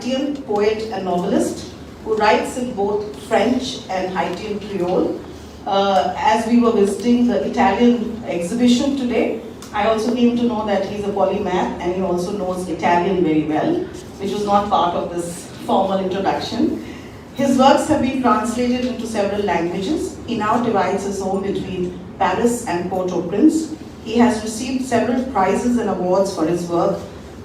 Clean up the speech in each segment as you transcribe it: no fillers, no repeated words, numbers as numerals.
Haitian poet and novelist who writes in both French and Haitian Creole. As we were visiting the Italian exhibition today, I also came to know that he's a polymath and he also knows Italian very well, which was not part of this formal introduction. His works have been translated into several languages. He now divides his home between Paris and Port-au-Prince. He has received several prizes and awards for his work,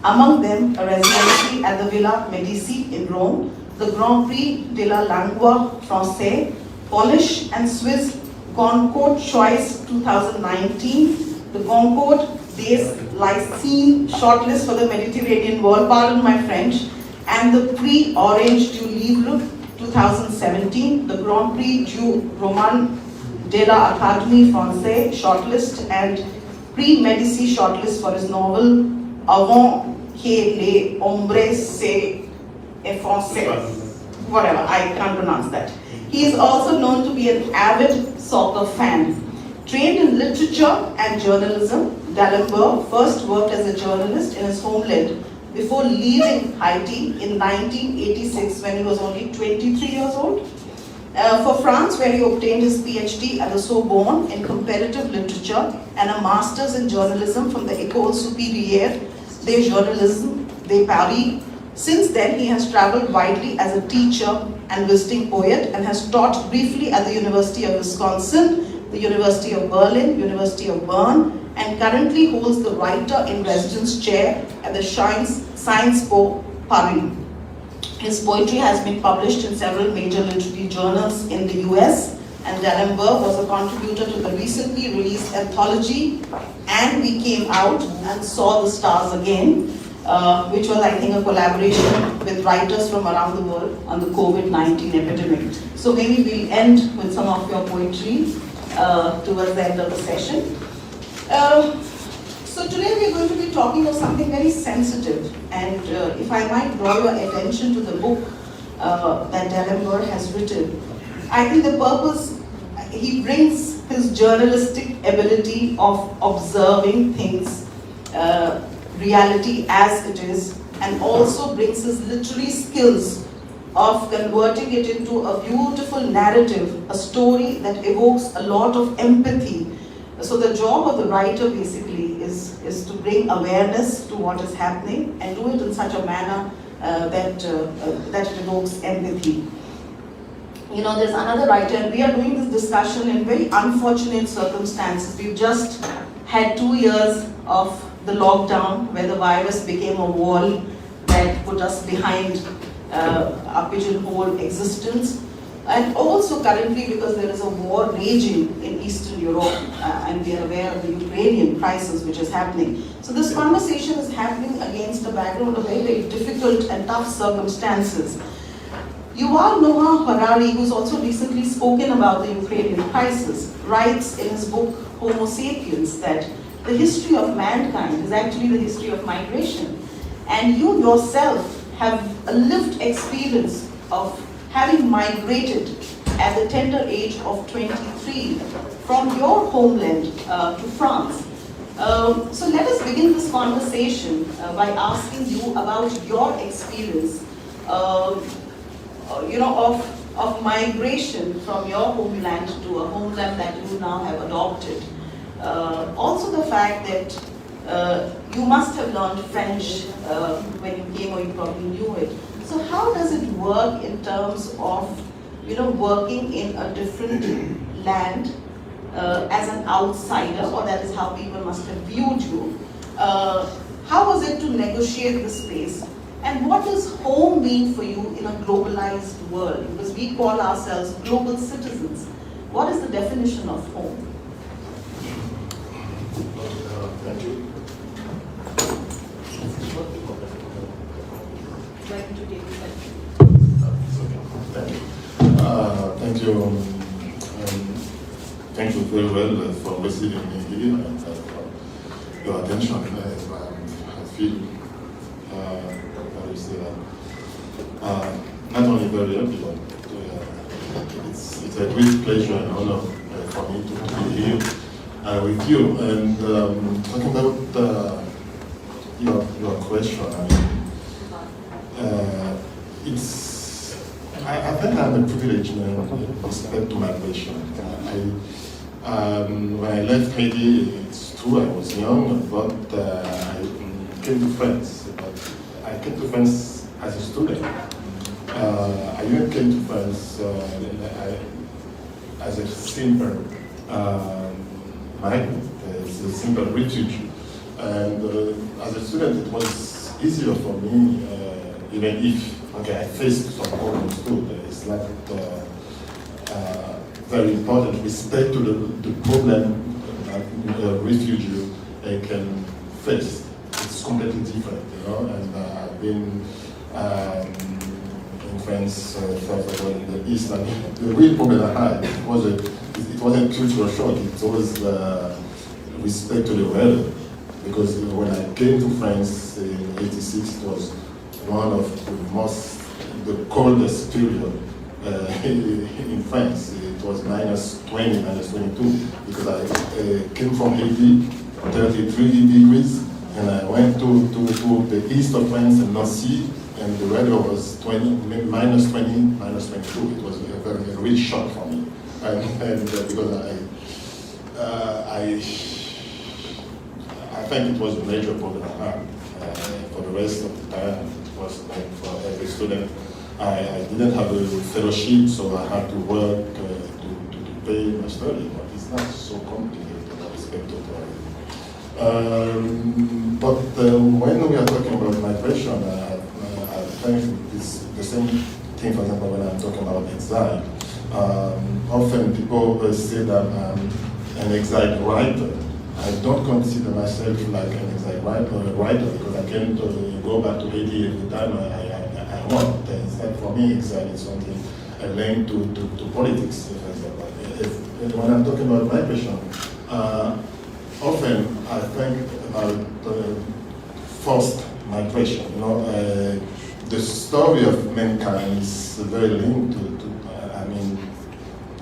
among them a residency at the Villa Medici in Rome, the Grand Prix de la Lingua Française, Polish and Swiss Goncourt Choice 2019, the Goncourt des Lycées shortlist for the Mediterranean world, pardon my French, and the Prix Orange du Livre 2017, the Grand Prix du Roman de la Académie Française shortlist, and Prix Medici shortlist for his novel Avant que les hombres se effancent. Whatever, I can't pronounce that. He is also known to be an avid soccer fan. Trained in literature and journalism, D'Alembert first worked as a journalist in his homeland before leaving Haiti in 1986 when he was only 23 years old. For France, where he obtained his PhD at the Sorbonne in comparative literature and a master's in journalism from the École Supérieure de Journalisme de Paris. Since then, he has traveled widely as a teacher and visiting poet and has taught briefly at the University of Wisconsin, the University of Berlin, University of Bern, and currently holds the Writer-in-Residence chair at the Sciences Po Paris. His poetry has been published in several major literary journals in the US, and D'Alembert was a contributor to the recently released anthology And We Came Out and Saw the Stars Again, which was, I think, a collaboration with writers from around the world on the COVID-19 epidemic. So maybe we'll end with some of your poetry towards the end of the session. So today we're going to be talking of something very sensitive, and if I might draw your attention to the book that D'Alembert has written, I think the purpose, he brings his journalistic ability of observing things, reality as it is, and also brings his literary skills of converting it into a beautiful narrative, a story that evokes a lot of empathy. So the job of the writer basically is to bring awareness to what is happening and do it in such a manner that it evokes empathy. You know, there's another writer, and we are doing this discussion in very unfortunate circumstances. We've just had 2 years of the lockdown where the virus became a wall that put us behind our pigeonhole existence. And also currently, because there is a war raging in Eastern Europe, and we are aware of the Ukrainian crisis which is happening. So this conversation is happening against a background of very, very difficult and tough circumstances. Yuval Noah Harari, who's also recently spoken about the Ukrainian crisis, writes in his book Homo Sapiens that the history of mankind is actually the history of migration. And you yourself have a lived experience of having migrated at the tender age of 23 from your homeland to France. So let us begin this conversation by asking you about your experience of migration from your homeland to a homeland that you now have adopted. Also the fact that you must have learned French when you came, or you probably knew it. So how does it work in terms of, working in a different land as an outsider, or that is how people must have viewed you? How was it to negotiate the space? And what does home mean for you in a globalized world? Because we call ourselves global citizens. What is the definition of home? Thank you. Thank you. Thank you very well for receiving me here and for your attention. I feel not only very happy, but it's a great pleasure and honor for me to be here with you. And talking about your question, I think I'm a privileged man with respect to migration. When I left Haiti, it's true I was young, but I came to France. But I came to France as a student. I even came to France as a simple migrant, as a simple refugee. And as a student, it was easier for me, even if I faced some problems too. It's not very important respect to the problem that a refugee can face. It's completely different, And I've been in France, first of all, in the East. And the real problem I had it wasn't cultural shock. It was respect to the weather. Because when I came to France in '86, it was one of the coldest period in France. It was -20, -22, because I came from Haiti, 33 degrees, and I went to the east of France in Nancy, and the weather was -20, -22. It was a real shock for me, and because I think it was a major problem I had. For the rest of the time, it was like for every student. I didn't have a fellowship, so I had to work to pay my study, but it's not so complicated with respect to it. But when we are talking about migration, I think it's the same thing, for example, when I'm talking about exile. Often people say that I'm an exile writer. I don't consider myself like an exile writer because I can go back to Haiti every time I want. It's like for me, exile is something linked to politics. For example. When I'm talking about migration, often I think about forced migration. The story of mankind is very linked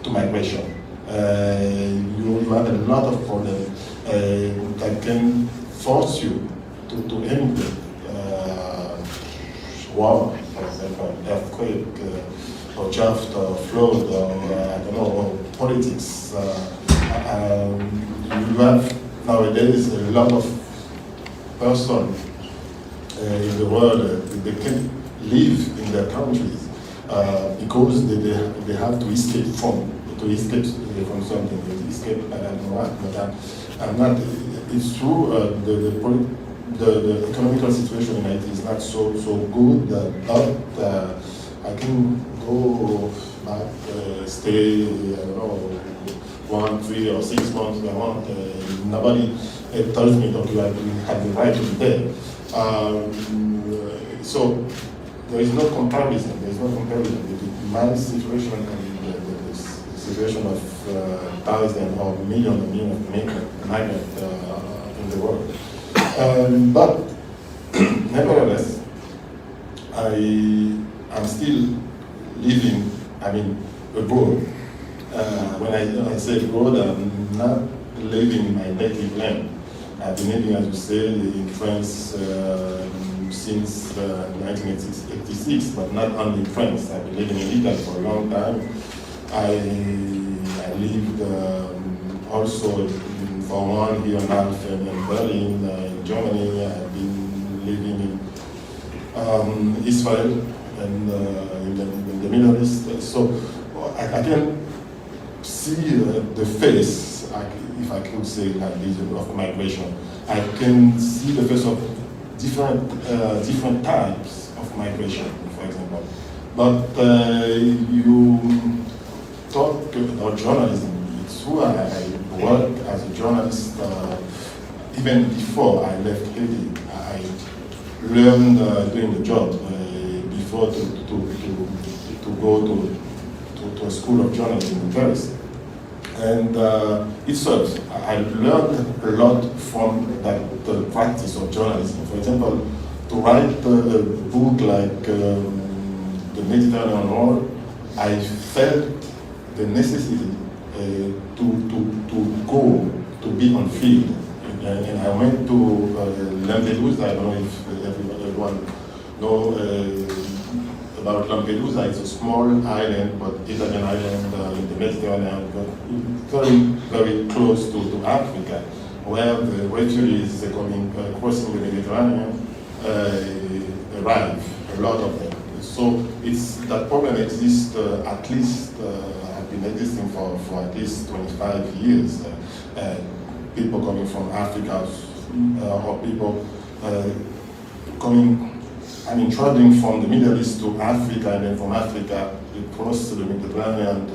to migration. You have a lot of problems that can force you to emigrate. War, for example, earthquake, or drought, or flood, or politics. You have nowadays a lot of persons in the world they can live in their countries because they have to escape from something. They escape, I don't know what, but I'm not. It's true. The economical situation in Haiti is not so good, but I can go back, stay, I don't know, 1, 3, or 6 months if I want. Nobody tells me that you have the right to be there. So there is no comparison. There is no comparison between my situation and the situation of thousands or millions of migrants in the world. But nevertheless, I'm still living, abroad. When I say abroad, I'm not living in my native land. I've been living, as you say, in France since 1986, but not only in France. I've been living in Italy for a long time. I lived also for 1 year and a half in Berlin, in Germany. I've been living in Israel and in the Middle East. So I can see the face, if I could say like this, of migration. I can see the face of different types of migration, for example. But you talk about journalism. It's true, I worked as a journalist even before I left Haiti. I learned doing the job before to go to a school of journalism in Paris. And it serves. I learned a lot from the practice of journalism. For example, to write a book like The Mediterranean War, I felt the necessity to go, to be on field. And I went to Lampedusa. I don't know if everyone knows about Lampedusa. It's a small island, but Italian island in the Mediterranean, but very, very close to Africa, where the refugees coming crossing the Mediterranean arrive, a lot of them. So it's that problem exists at least have been existing for at least 25 years. People coming from Africa or people coming, traveling from the Middle East to Africa, and then from Africa across the Mediterranean to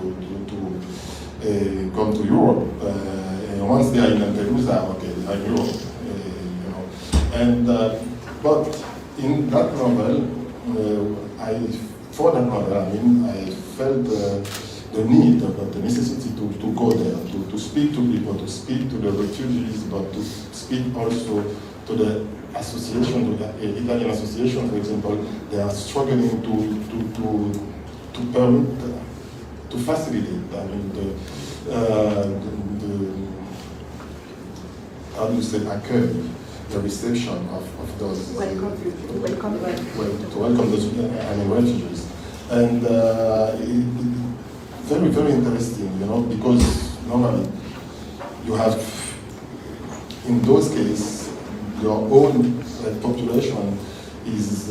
come to Europe. And once they are in Lampedusa, okay, they are in Europe, And but in that novel, I felt the need, the necessity to go there, to speak to people, to speak to the refugees, but to speak also to the association, to the Italian association, for example. They are struggling to facilitate. How do you say, accueil, the reception of those to welcome those refugees, and very, very interesting, because normally you have, in those cases, your own population is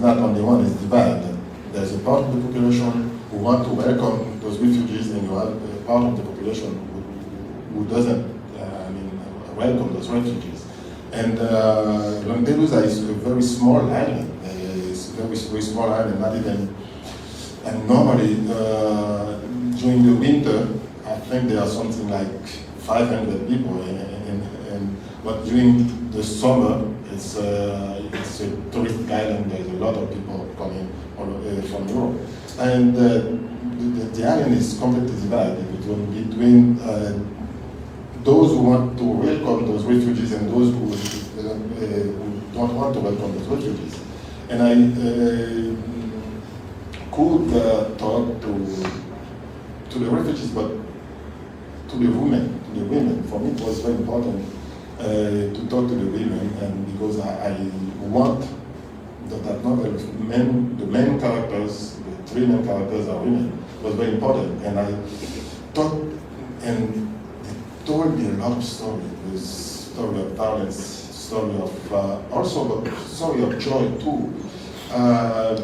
not only one, it's divided. There's a part of the population who want to welcome those refugees, and you have a part of the population who doesn't welcome those refugees. And Lampedusa is a very small island. It's a very, very small island, not even. And normally, during the winter, I think there are something like 500 people, but during the summer, it's a touristic island. There's a lot of people coming from Europe, and the island is completely divided between those who want to welcome those refugees and those who don't want to welcome those refugees. And I could talk to the refugees, but to the women. For me, it was very important to talk to the women, and because I want that novel, the main characters, the three main characters are women, was very important. And I thought, and told me a lot of stories. There's story of violence, story of also a story of joy too,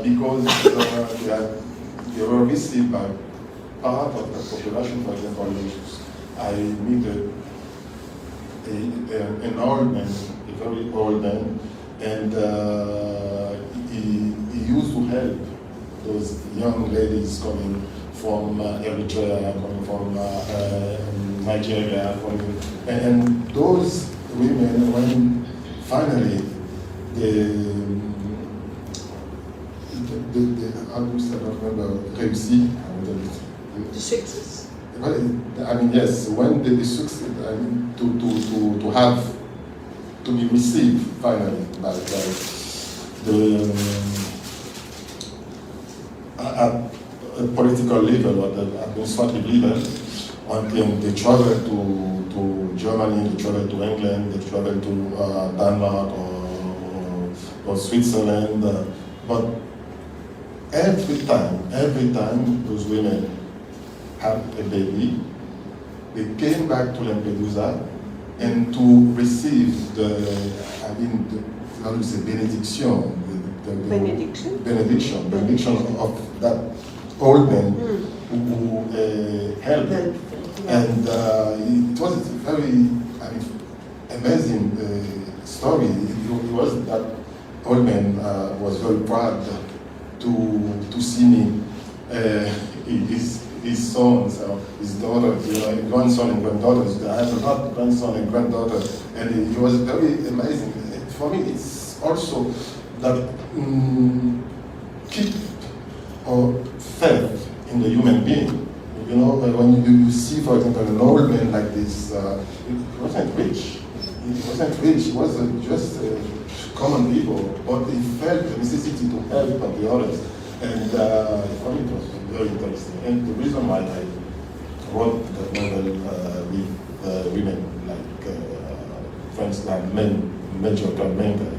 because they were received by part of the population. For example, I meet an old man, a very old man, and he used to help those young ladies coming from Eritrea, coming from Nigeria, and those women, when finally the success. Yes, when they succeed, to have to be received finally by the at a political level or the administrative level. Until they travel to Germany, they travel to England, they travel to Denmark or Switzerland. But every time those women have a baby, they came back to Lampedusa and to receive benediction of that old man who helped them. And it was a very amazing story. It was that old man was very proud to see me, his sons, his daughters, grandson and granddaughters. I have a lot of grandson and granddaughter, and it was very amazing. For me, it's also that keep our faith in the human being. When you see, for example, an old man like this, he wasn't rich. He was just common people, but he felt the necessity to help the others. And for me, it was very interesting. And the reason why I wrote that novel with women, like friends, like main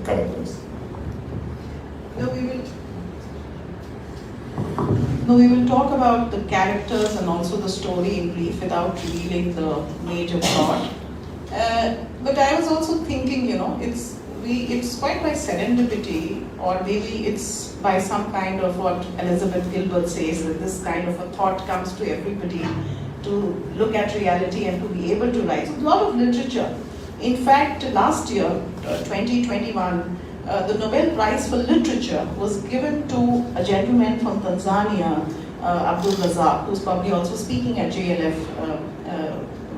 characters. No, we will No, we will talk about the characters and also the story in brief without revealing the major plot. But I was also thinking, it's quite by serendipity, or maybe it's by some kind of what Elizabeth Gilbert says, that this kind of a thought comes to everybody to look at reality and to be able to write. So a lot of literature. In fact, last year, 2021, the Nobel Prize for Literature was given to a gentleman from Tanzania, Abdul Razak, who's probably also speaking at JLF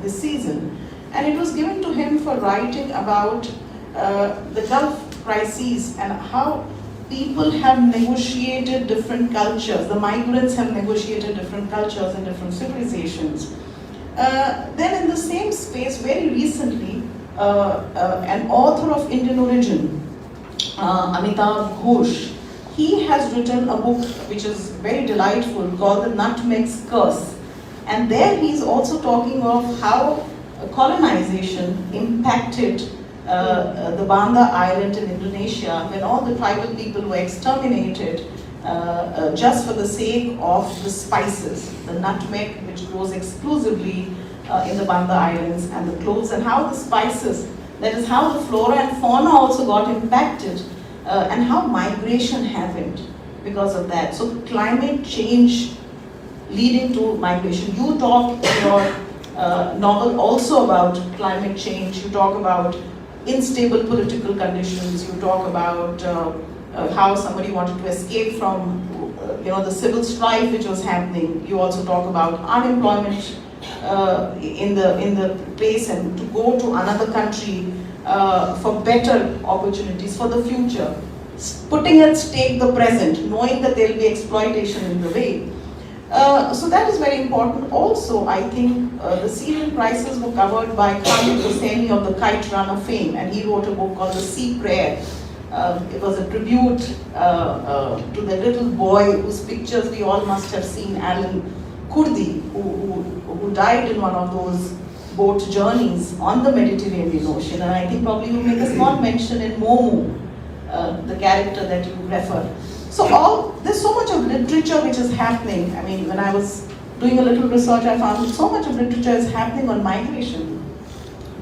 this season. And it was given to him for writing about the Gulf crises and how people have negotiated different cultures. The migrants have negotiated different cultures and different civilizations. Then in the same space, very recently, an author of Indian origin, Amitav Ghosh, he has written a book which is very delightful called The Nutmeg's Curse. And there he's also talking of how colonization impacted the Banda Island in Indonesia, when all the tribal people were exterminated just for the sake of the spices, the nutmeg which grows exclusively in the Banda Islands, and the cloves, and how the spices, that is how the flora and fauna also got impacted, and how migration happened because of that. So climate change leading to migration. You talk in your novel also about climate change. You talk about unstable political conditions. You talk about how somebody wanted to escape from the civil strife which was happening. You also talk about unemployment in the place, and to go to another country for better opportunities for the future, putting at stake the present, knowing that there will be exploitation in the way. So that is very important. Also, I think the Syrian crisis were covered by Khalid Hosseini of the Kite Runner fame, and he wrote a book called The Sea Prayer. It was a tribute to the little boy whose pictures we all must have seen, Alan Kurdi, who died in one of those boat journeys on the Mediterranean Ocean. And I think probably you make a small mention in Momo, the character that you refer. So there's so much of literature which is happening. I mean, when I was doing a little research, I found that so much of literature is happening on migration.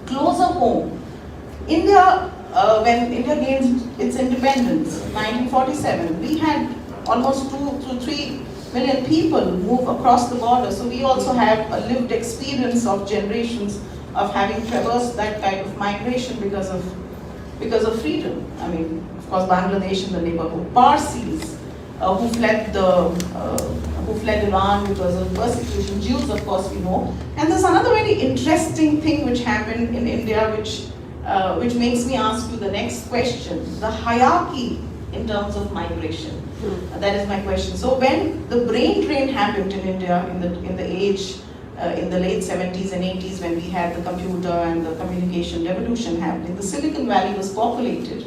Closer home, India, when India gained its independence, 1947, we had almost 2 to 3 million people move across the border. So we also have a lived experience of generations of having traversed that kind of migration because of freedom. I mean, of course, Bangladesh in the neighborhood, Parsis who fled Iran because of persecution, Jews, of course, we know. And there's another very interesting thing which happened in India, which makes me ask you the next question: the hierarchy in terms of migration. That is my question. So when the brain drain happened in India in the age, in the late 70s and 80s, when we had the computer and the communication revolution happening, the Silicon Valley was populated.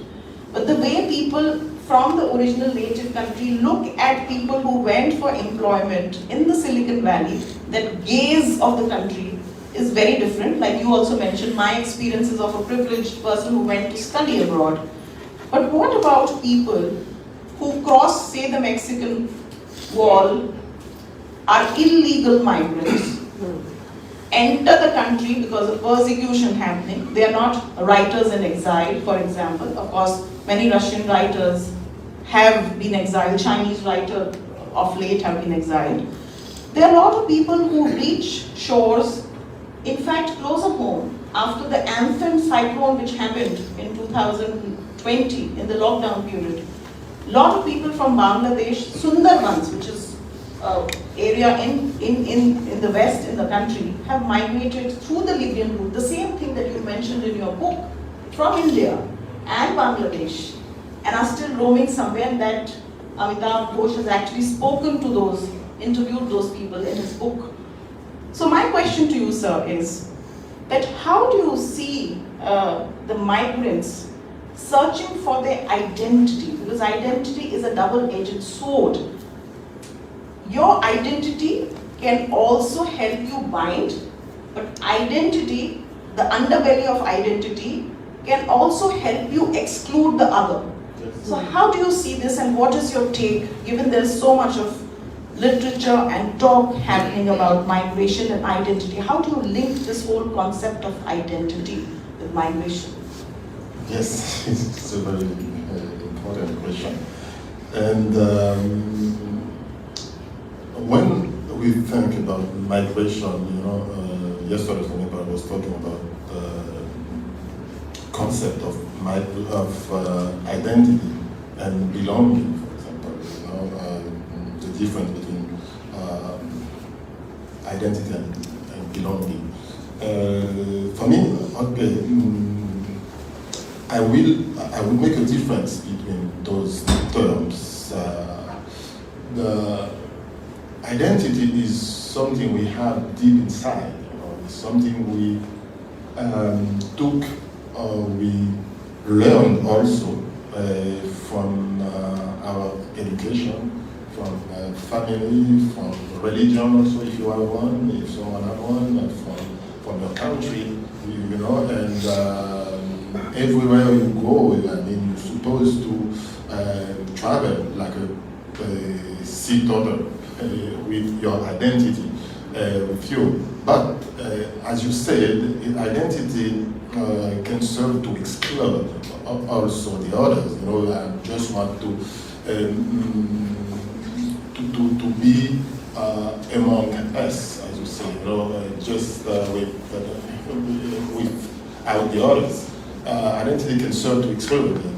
But the way people from the original native country look at people who went for employment in the Silicon Valley, that gaze of the country is very different. Like you also mentioned, my experiences of a privileged person who went to study abroad. But what about people who cross, say, the Mexican wall, are illegal migrants, enter the country because of persecution happening? They are not writers in exile, for example. Of course, many Russian writers have been exiled. Chinese writers of late have been exiled. There are a lot of people who reach shores, in fact, closer home, after the Anthem cyclone which happened in 2020 in the lockdown period. A lot of people from Bangladesh, Sundarbans, which is area in the west in the country, have migrated through the Libyan route, the same thing that you mentioned in your book, from India and Bangladesh, and are still roaming somewhere. And that Amitav Ghosh has actually spoken to those, interviewed those people in his book. So my question to you, sir, is that how do you see the migrants searching for their identity? Because identity is a double-edged sword. Your identity can also help you bind, but identity, the underbelly of identity, can also help you exclude the other. So how do you see this, and what is your take, given there's so much of literature and talk happening about migration and identity. How do you link this whole concept of identity with migration? Yes, it's a very important question. And when we think about migration, yesterday I was talking about the concept of identity and belonging, for example. The difference between identity and belonging. For me, okay. I will make a difference between those terms. The identity is something we have deep inside. It's something we took or we learned also from our education, from family, from religion also if you have one, if someone has one, from your country, and everywhere you go, I mean, you're supposed to travel like a sea turtle with your identity with you. But as you said, identity can serve to exclude also the others. I just want to be among us, as you say. Just without the others. Identity can serve to exclude them.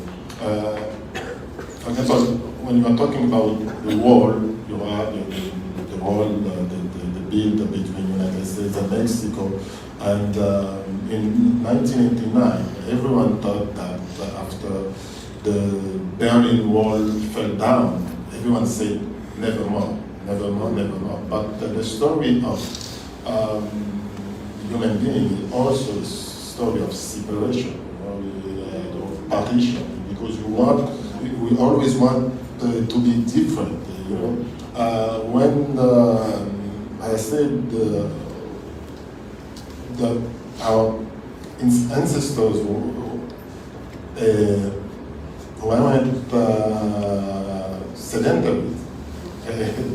For example, when you are talking about the wall, you have the wall, the build between United States and Mexico, and in 1989, everyone thought that after the Berlin Wall fell down, everyone said, never more, never more, never more. But the story of human being is also a story of separation. Partition, because we always want to be different. When I said our ancestors weren't sedentary,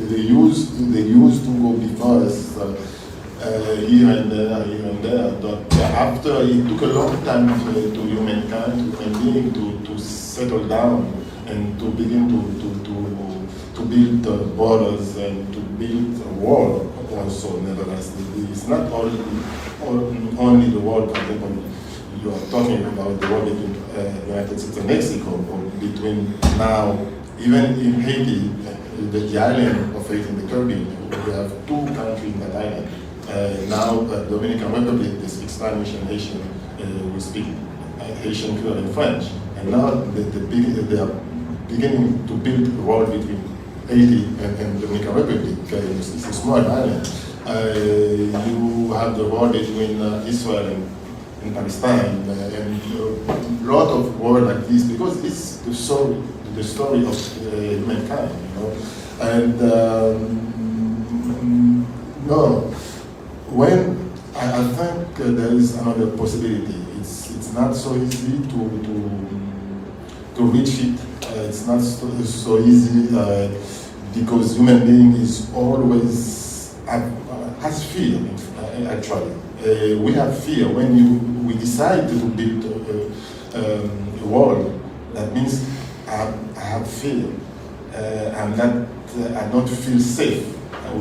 they used to go before us. Here and there, but after it took a long time to humankind, to human being, to settle down and to begin to build borders and to build a wall also, nevertheless. It's not only the wall, for example, you are talking about the wall between the United States and Mexico, or between now, even in Haiti, the island of Haiti in the Caribbean, we have two countries in that island. Now, Dominican Republic, they speak Spanish and Haitian, we speak Haitian, Creole, and French. And now they are beginning to build a wall between Haiti and Dominican Republic. It's a small island. You have the war between Israel and Palestine, and a lot of war like this, because it's the story of humankind, And no. When I think there is another possibility, it's not so easy to reach it. It's not so easy because human being is always has fear. Actually, we have fear when we decide to build a wall. That means I have fear. I don't feel safe.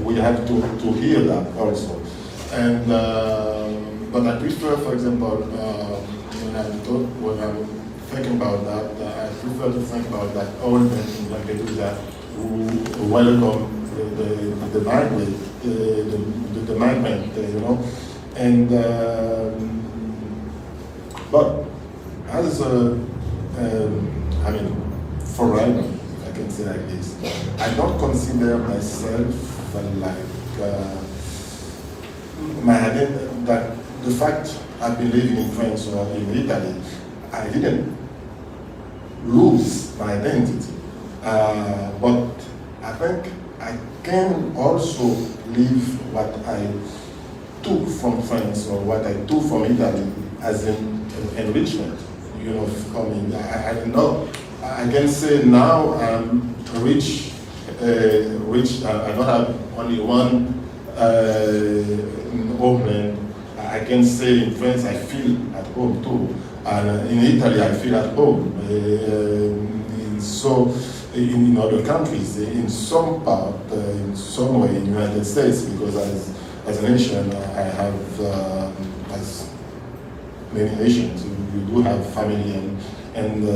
We have to hear that also. And but I prefer, for example, when I'm thinking about that, I prefer to think about that old men when they do that, who welcome the migrant, the migrant, And but as foreigner, if I can say like this, I don't consider myself like. That the fact I've been living in France or in Italy, I didn't lose my identity. But I think I can also live what I took from France or what I took from Italy as an enrichment. For me, I know I can say now I'm rich which I don't have only one homeland. I can say in France I feel at home too, and in Italy I feel at home. So in other countries, in some part, in some way in the United States, because as a nation I have, as many nations, you do have family and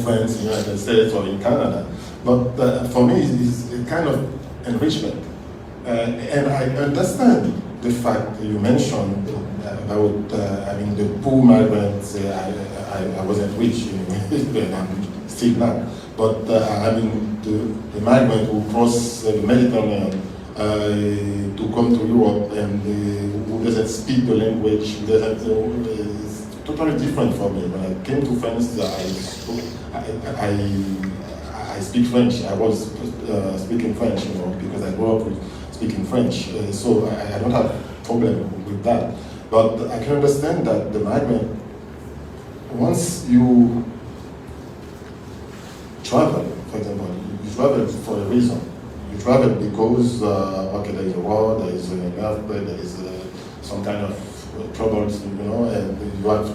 friends in the United States or in Canada. But for me, it's a kind of enrichment. And I understand the fact you mentioned about, the poor migrants. I wasn't rich, and I'm still not. But the migrant who cross the Mediterranean to come to Europe and who doesn't speak the language, who doesn't, it's totally different for me. When I came to France, I speak French. I was speaking French, because I grew up with speaking French. So I don't have problem with that. But I can understand that the migrant, once you travel, for example, you travel for a reason. You travel because, okay, there is a war, there is an earthquake, there is some kind of troubles, and you have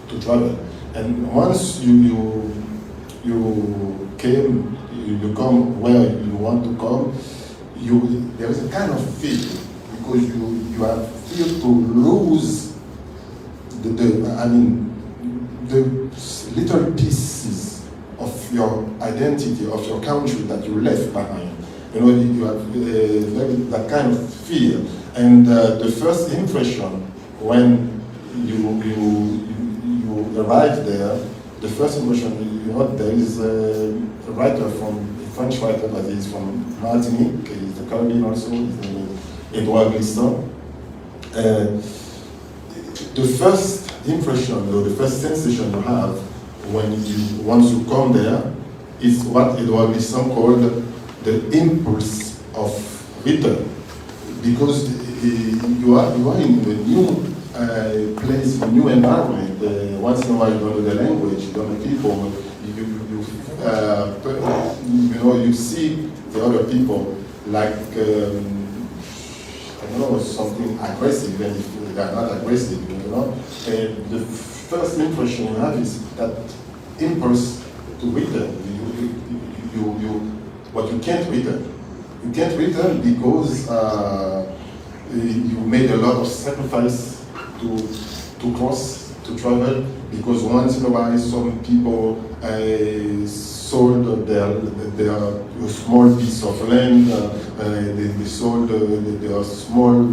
to travel. And once you come where you want to come, there is a kind of fear, because you have fear to lose the little pieces of your identity, of your country that you left behind. You have that kind of fear. And the first impression when you arrive there, the first impression, there is a writer a French writer that is from Martinique, he's the Caribbean also, his name is Edouard Glissant. The first impression, or the first sensation you have once you come there, is what Edouard Glissant called the impulse of return, because you are in a new place, a new environment. Once in a while you don't know the language, you don't know people. You see the other people like, something aggressive, even if they are not aggressive, And the first impression you have is that impulse to return. But you can't return. You can't return because you made a lot of sacrifice to cross, to travel, because once in a while some people sold their small piece of land, they sold their small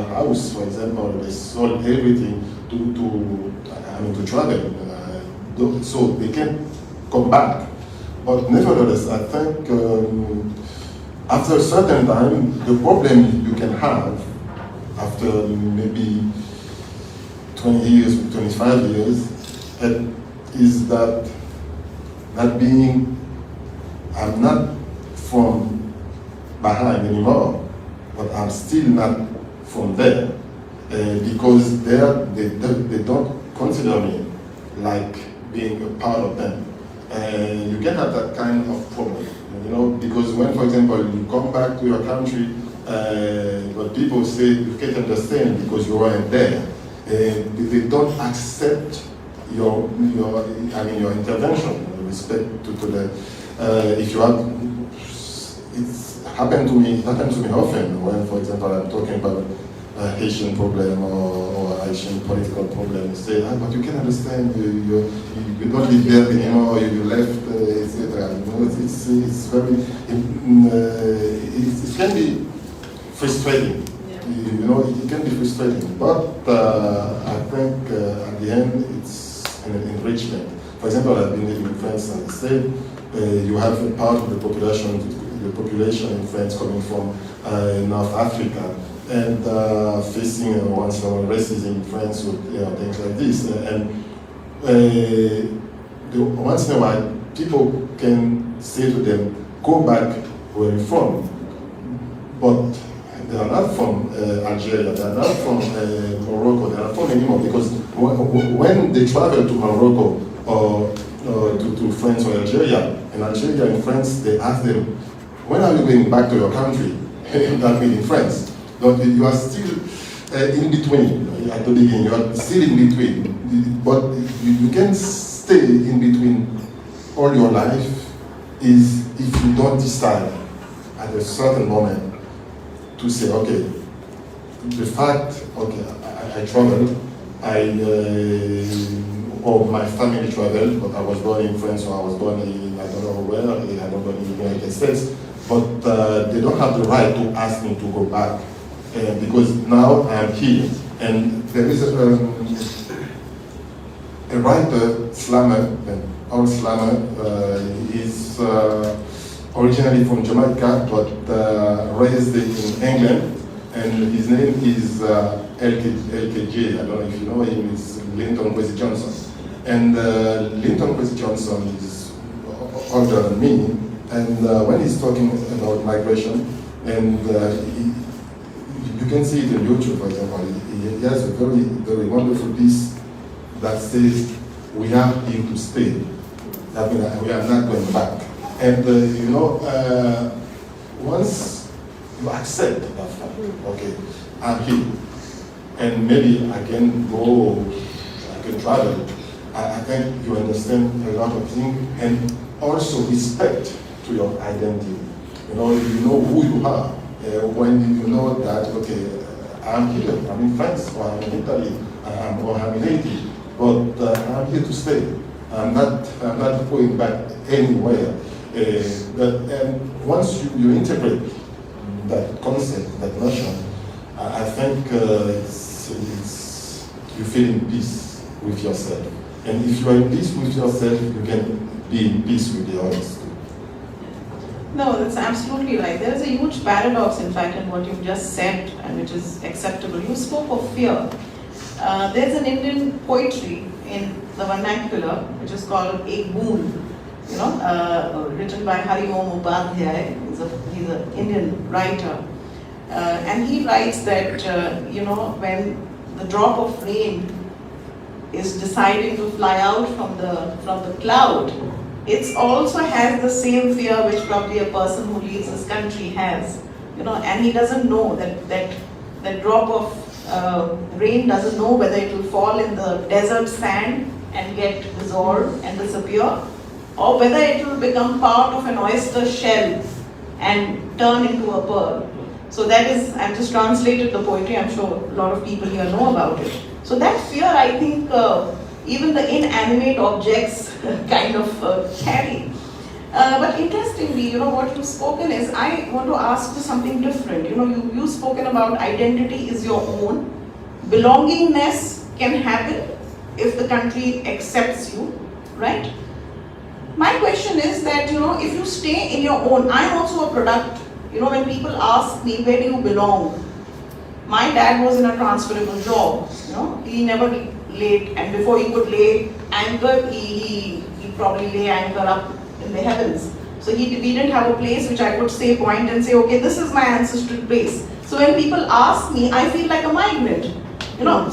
house, for example, they sold everything to travel, so they can't come back. But nevertheless, I think after a certain time, the problem you can have after maybe 20 years, 25 years, is that being, I'm not from behind anymore, but I'm still not from there, because there they don't consider me like being a part of them. You can have that kind of problem, because when, for example, you come back to your country, what people say you can't understand because you weren't there. They don't accept your intervention with respect to the. If you have, it's happened to me often when, for example, I'm talking about a Haitian problem or Haitian political problem. You say, but you can understand, you don't live there anymore, you left, etc. It's very, it can be frustrating. It can be frustrating, but I think at the end it's an enrichment. For example, I've been living in France, and I said you have a part of the population in France coming from North Africa, and facing once in a while racism in France with things like this. And once in a while, people can say to them, "Go back where you're from," but they are not from Algeria, they are not from Morocco, they are not from anymore, because when they travel to Morocco or to France or Algeria. In Algeria and France, they ask them, when are you going back to your country? That means in France. But you are still in between. At the beginning, you are still in between. But you can stay in between all your life is if you don't decide at a certain moment to say, okay, the fact, okay, I traveled, or my family traveled, but I was born in France or I was born in, I don't know where, I don't know, in the United States, but they don't have the right to ask me to go back because now I'm here. And there is a writer, slammer, an old slammer, is originally from Jamaica, but raised in England, and his name is LKJ. I don't know if you know him, it's Linton Kwesi Johnson. And Linton Kwesi Johnson is older than me, and when he's talking about migration, and you can see it in YouTube, for example, he has a very, very wonderful piece that says, we are here to stay. That means we are not going back. And you know, once you accept that fact, okay, I'm here, and maybe I can go, I can travel, I think you understand a lot of things, and also respect to your identity. You know who you are when you know that, okay, I'm here, I'm in France, or I'm in Italy, or I'm in Haiti, but I'm here to stay. I'm not going back anywhere. And once you integrate that concept, that notion, I think you feel in peace with yourself. And if you are in peace with yourself, you can be in peace with the others too. No, that's absolutely right. There is a huge paradox, in fact, in what you've just said, and which is acceptable. You spoke of fear. There's an Indian poetry in the vernacular, which is called Ek Boon, written by Hari Om Upadhyay. He's an Indian writer. And he writes that, when the drop of rain is deciding to fly out from the cloud, it also has the same fear which probably a person who leaves his country has, and he doesn't know that drop of rain doesn't know whether it will fall in the desert sand and get dissolved and disappear, or whether it will become part of an oyster shell and turn into a pearl. So that is, I've just translated the poetry, I'm sure a lot of people here know about it. So that fear, I think, even the inanimate objects kind of carry. But interestingly, what you've spoken is, I want to ask you something different. You've spoken about identity is your own. Belongingness can happen if the country accepts you, right? My question is that, if you stay in your own, I'm also a product. When people ask me, where do you belong? My dad was in a transferable job. He never laid, and before he could lay anchor, he probably lay anchor up in the heavens. So we didn't have a place which I could point and say, okay, this is my ancestral place. So when people ask me, I feel like a migrant.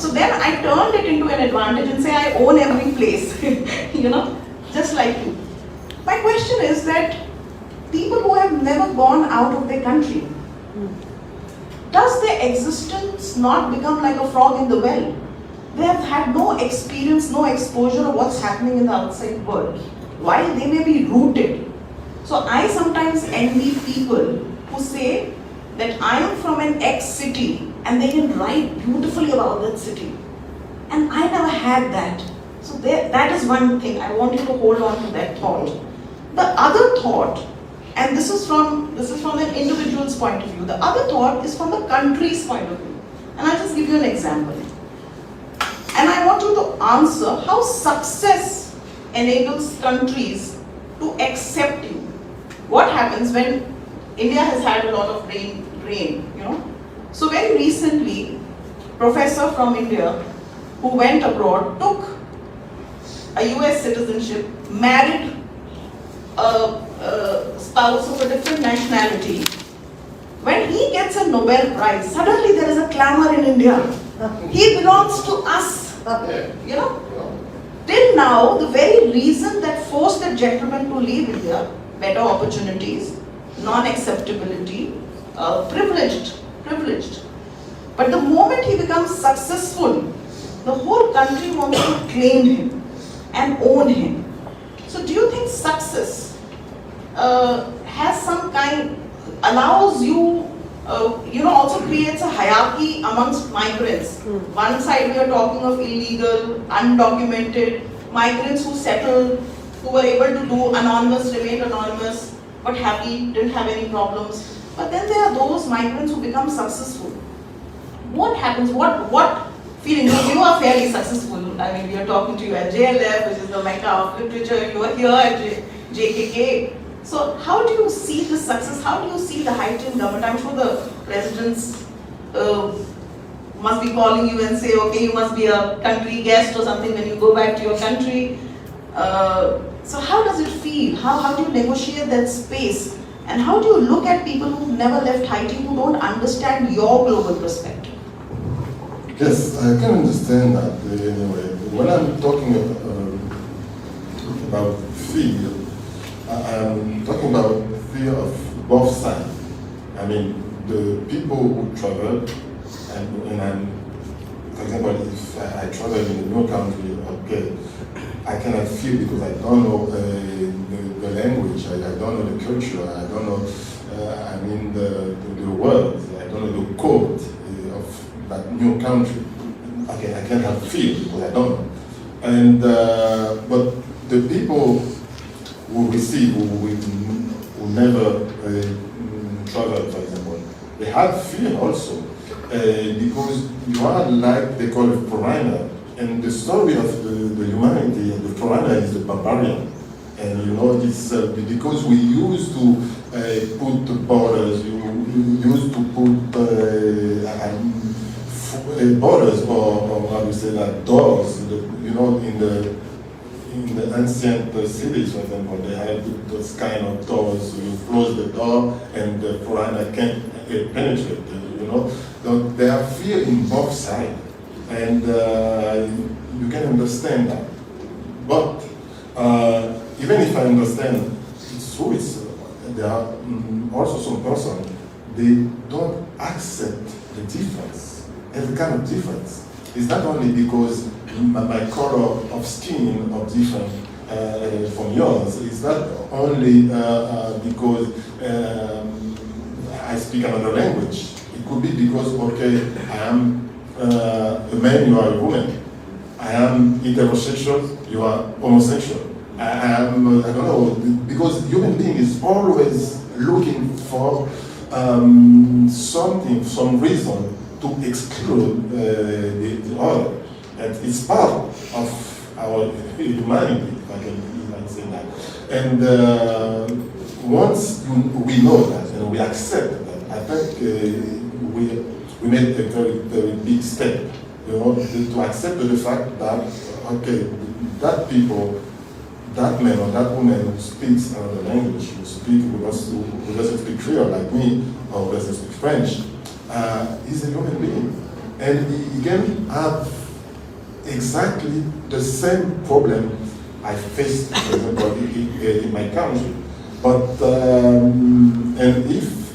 So then I turned it into an advantage and say I own every place, just like you. My question is that people who have never gone out of their country, does their existence not become like a frog in the well? They have had no experience, no exposure of what's happening in the outside world, while they may be rooted. So I sometimes envy people who say that I am from an X city and they can write beautifully about that city. And I never had that. So that is one thing. I want you to hold on to that thought. The other thought, and this is from an individual's point of view. The other thought is from the country's point of view. And I'll just give you an example. And I want you to answer how success enables countries to accept you. What happens when India has had a lot of rain, So very recently, professor from India who went abroad took a US citizenship, married a spouse of a different nationality. When he gets a Nobel Prize, suddenly there is a clamor in India. He belongs to us, Till now, the very reason that forced that gentleman to leave India, better opportunities, non-acceptability, privileged. But the moment he becomes successful, the whole country wants to claim him and own him. So do you think success has some kind, allows you, also creates a hierarchy amongst migrants? One side we are talking of illegal, undocumented, migrants who settled, who were able to do anonymous, remained anonymous, but happy, didn't have any problems. But then there are those migrants who become successful. What happens? What feeling? You are fairly successful. I mean, we are talking to you at JLF, which is the mecca of literature. You are here at JKK. So how do you see the success? How do you see the Haitian government? I'm sure the presidents must be calling you and say, okay, you must be a country guest or something when you go back to your country. So how does it feel? How do you negotiate that space? And how do you look at people who've never left Haiti, who don't understand your global perspective? Yes, I can understand that anyway. When I'm talking about fear, I'm talking about fear of both sides. I mean, the people who travel, and I'm, for example, if I travel in a new country, okay, I cannot feel because I don't know the language, I don't know the culture, I don't know, the words, I don't know the code of that new country. Okay, I cannot feel because I don't know. And but the people who receive, who never travel, for example, they have fear also because you are like they call it foreigner. And the story of the humanity, the foreigner is the barbarian. And it's because we used to put borders, you used to put borders, or how do you say that, doors, in the ancient cities, for example, they had those kind of doors, so you close the door and the foreigner can't penetrate, So there are fear in both sides. And you can understand that. But even if I understand, it's true, there are also some persons, they don't accept the difference, every kind of difference. It's not only because my color of skin are different from yours, it's not only because I speak another language. It could be because, okay, I am a man, you are a woman. I am heterosexual, you are homosexual. I don't know, because human being is always looking for something, some reason to exclude the other. And it's part of our humanity, if I can say that. And once we know that and we accept that, I think we made a very, very big step, to accept the fact that, okay, that people, that man or that woman who speaks another language, who doesn't speak Creole like me, or doesn't speak French, is a human being. And he can have exactly the same problem I faced, for example, in my country. But, and if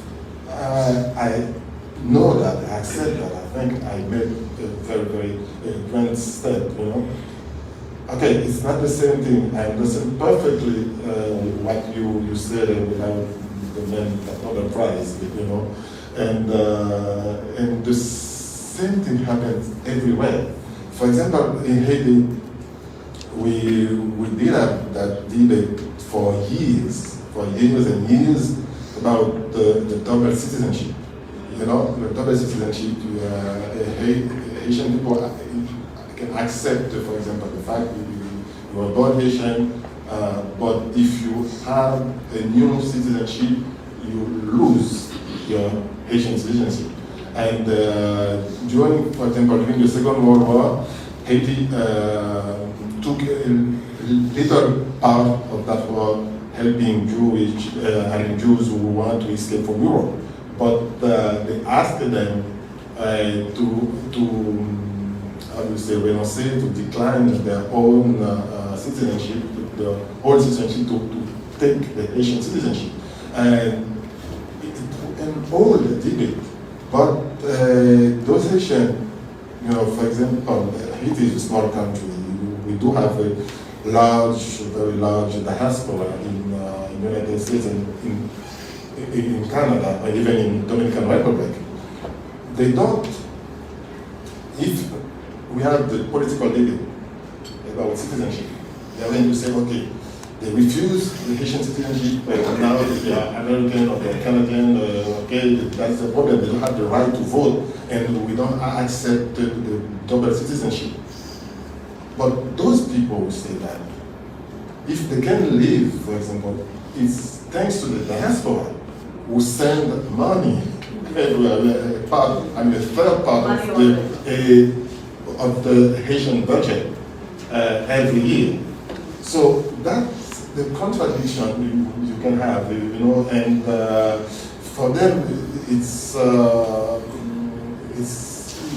I know that, I accept that, I think I made a very, very grand step, Okay, it's not the same thing. I understand perfectly what you said without the man other prize, And the same thing happens everywhere. For example, in Haiti, we did have that debate for years and years about the double citizenship. The double citizenship, Haitian people can accept, for example, the fact that you are born Haitian, but if you have a new citizenship, you lose your Haitian citizenship. And for example, during the Second World War, Haiti took a little part of that war helping Jews who want to escape from Europe. But they asked them how do you say, renoncer, to decline their own citizenship, their whole citizenship, to take the Haitian citizenship. And all the debate. But those Haitian, you know, for example, Haiti is a small country. We do have a large, very large diaspora in the United States and in Canada, or even in Dominican Republic. They don't, if we have the political debate about citizenship, they're going to say, okay, they refuse the Haitian citizenship, but now they are American or they're Canadian, okay, that's the problem. They don't have the right to vote, and we don't accept the double citizenship. But those people who say that, if they can live, for example, it's thanks to the diaspora who send money everywhere, a third part of the Haitian budget every year. So that's the contradiction you can have, you know, and for them it's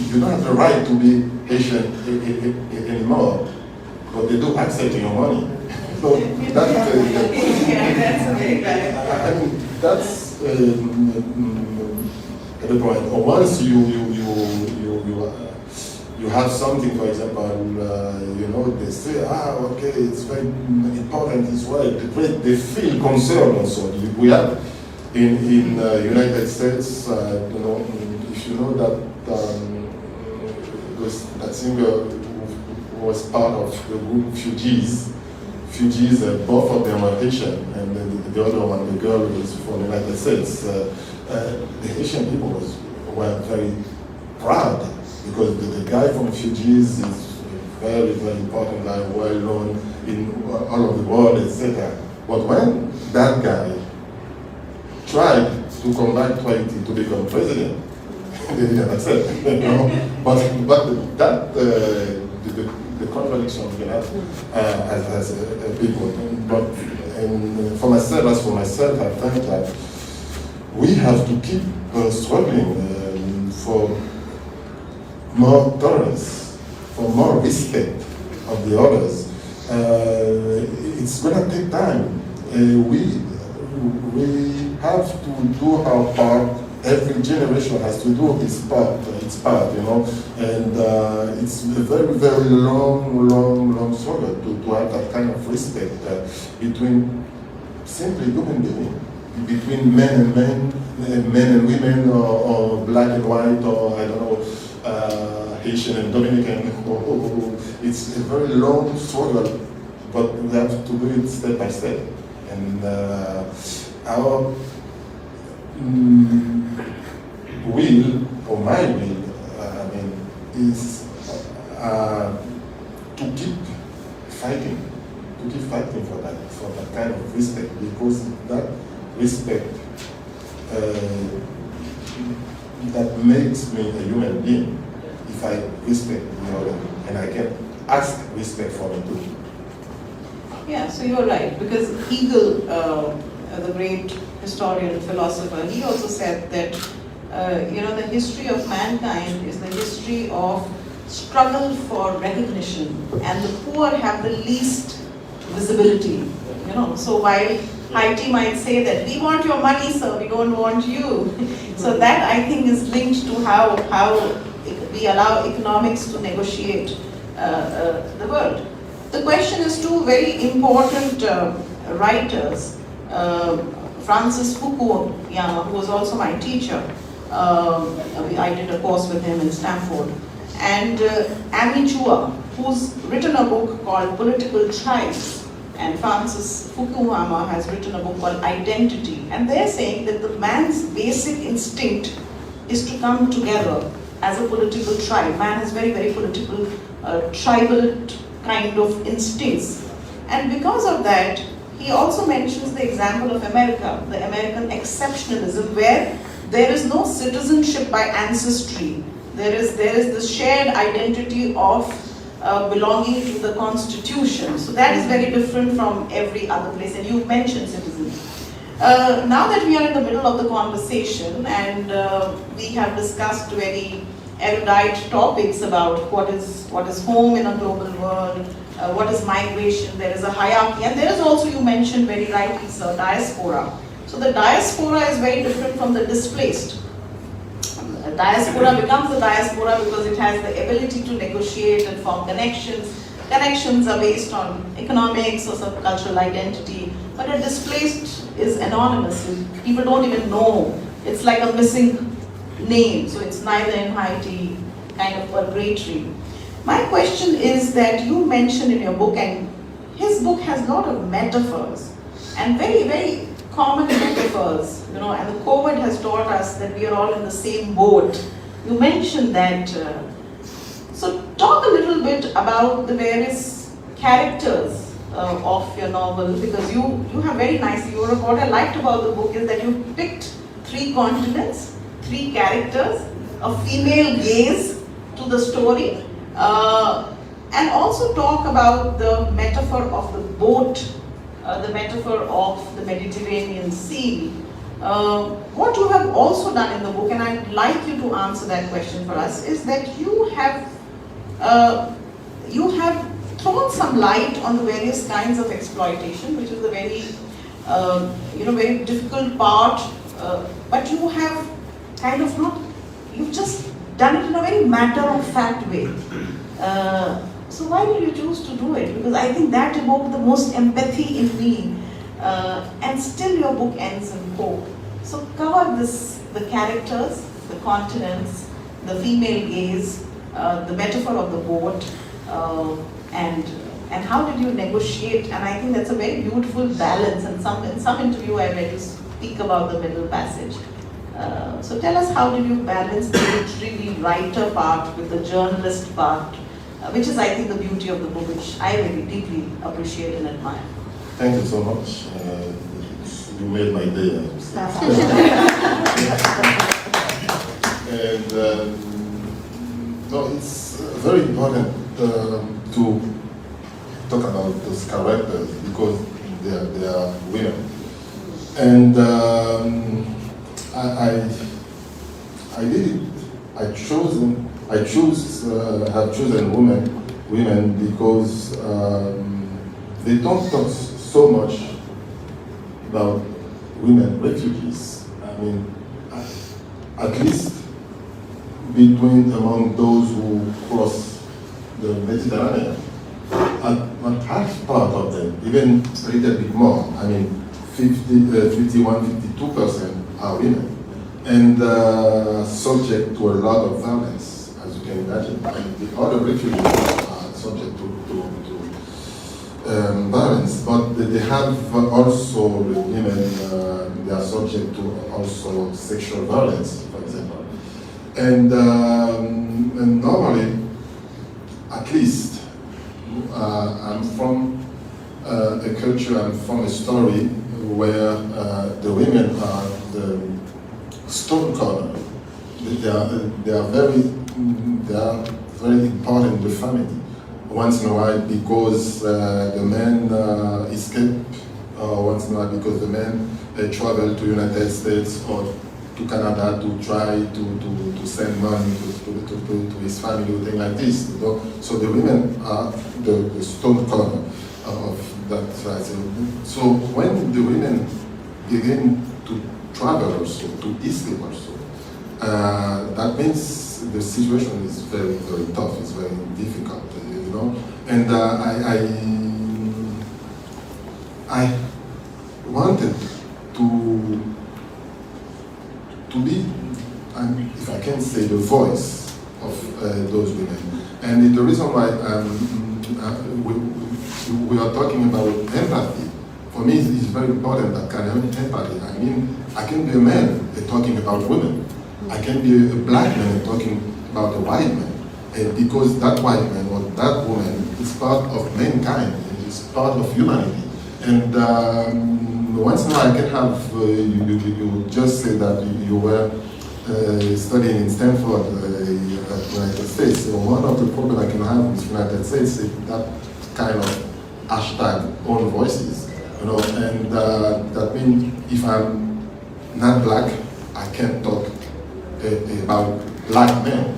you don't have the right to be Haitian anymore, but they do accept your money. So that's I mean that's the point. Or once you have something, for example, you know, they say, okay, it's very important as well. They feel concerned also. We have in United States, you know, if you know that that singer who was part of the group Fugees, both of them are Haitian, and then the other one, the girl, was from the United States. The Haitian people were very proud, because the guy from Fugees is very, very important guy, well known in all over the world, etc. But when that guy tried to come back to Haiti to become president, they didn't accept, you know. But that the contradiction we can have as people. But for myself, I think that we have to keep struggling for more tolerance, for more respect of the others. It's going to take time. We have to do our part. Every generation has to do its part, you know, and it's a very, very long struggle to have that kind of respect between simply human beings, between men and men, men and women, or black and white, or I don't know, Haitian and Dominican. It's a very long struggle, but we have to do it step by step. And our will, or my will, is to keep fighting for that kind of respect, because that respect that makes me a human being. If I respect the other, and I can ask respect for me too. Yeah, so you're right, because Hegel, the great historian and philosopher, he also said that you know, the history of mankind is the history of struggle for recognition, and the poor have the least visibility. You know, so while Haiti might say that we want your money, sir, we don't want you. So that, I think, is linked to how we allow economics to negotiate the world. The question is, two very important writers, Francis Fukuyama, who was also my teacher. I did a course with him in Stanford. And Amy Chua, who's written a book called Political Tribes. And Francis Fukuyama has written a book called Identity. And they're saying that the man's basic instinct is to come together as a political tribe. Man has very, very political, tribal kind of instincts. And because of that, he also mentions the example of America, the American exceptionalism, where there is no citizenship by ancestry. There is this shared identity of belonging to the Constitution. So that is very different from every other place. And you mentioned citizenship. Now that we are in the middle of the conversation, and we have discussed very erudite topics about what is home in a global world, what is migration, there is a hierarchy, and there is also, you mentioned very rightly, sir, diaspora. So the diaspora is very different from the displaced. A diaspora becomes a diaspora because it has the ability to negotiate and form connections. Connections are based on economics or subcultural identity, but a displaced is anonymous. People don't even know. It's like a missing name, so it's neither in Haiti, kind of purgatory. My question is that you mentioned in your book, and his book has a lot of metaphors, and very, very common metaphors, and the COVID has taught us that we are all in the same boat. You mentioned that. So talk a little bit about the various characters of your novel, because you have very nicely, what I liked about the book is that you picked 3 continents, 3 characters, a female gaze to the story, and also talk about the metaphor of the boat, the metaphor of the Mediterranean Sea. What you have also done in the book, and I'd like you to answer that question for us, is that you have thrown some light on the various kinds of exploitation, which is a very, very difficult part, but you have kind of you've just done it in a very matter-of-fact way. So why did you choose to do it? Because I think that evoked the most empathy in me, and still your book ends in hope. So cover the characters, the continents, the female gaze, the metaphor of the boat, and how did you negotiate? And I think that's a very beautiful balance. And in some interview I read you speak about the middle passage. So tell us, how did you balance the literary writer part with the journalist part, which is, I think, the beauty of the book, which I really deeply appreciate and admire. Thank you so much. You made my day. And no, it's very important to talk about those characters because they are women. And I did it. I have chosen women because they don't talk so much about women refugees. I mean, at least among those who cross the Mediterranean, and half part of them, even a little bit more. I mean, 52% are women, and subject to a lot of violence, as you can imagine. And the other refugees are subject to violence, but they have also, women, they are subject to also sexual violence, for example. And normally, at least, I'm from a culture, I'm from a story where the women are the stone corner. They are very important in the family. Once in a while, because the men escape, or once in a while because the men travel to United States or to Canada to try to send money to his family or things like this. So the women are the stone corner of that side. So when the women begin to travel also, to escape also, that means the situation is very, very tough, it's very difficult, And I wanted to be, if I can say, the voice of those women. And the reason why we are talking about empathy, for me it's very important that kind of empathy. I mean, I can be a man talking about women. I can be a black man talking about a white man. Because that white man or that woman is part of mankind, it's part of humanity. And once in a while I can have, you just say that you were studying in Stanford, United States. So one of the problems I can have with United States is that kind of hashtag own voices, and that means if I'm not black, I can't talk about black men.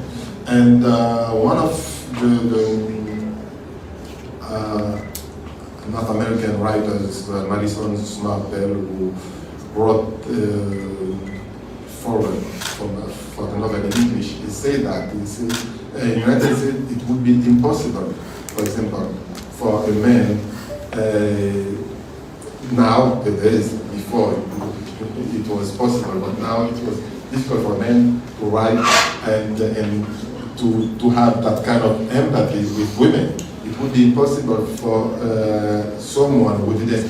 And one of the North American writers, Madison Smart Bell, who wrote forward for the novel in English, he said that in the United States it would be impossible, for example, for a man nowadays, before it was possible, but now it was difficult for men to write and to have that kind of empathy with women. It would be impossible for someone who didn't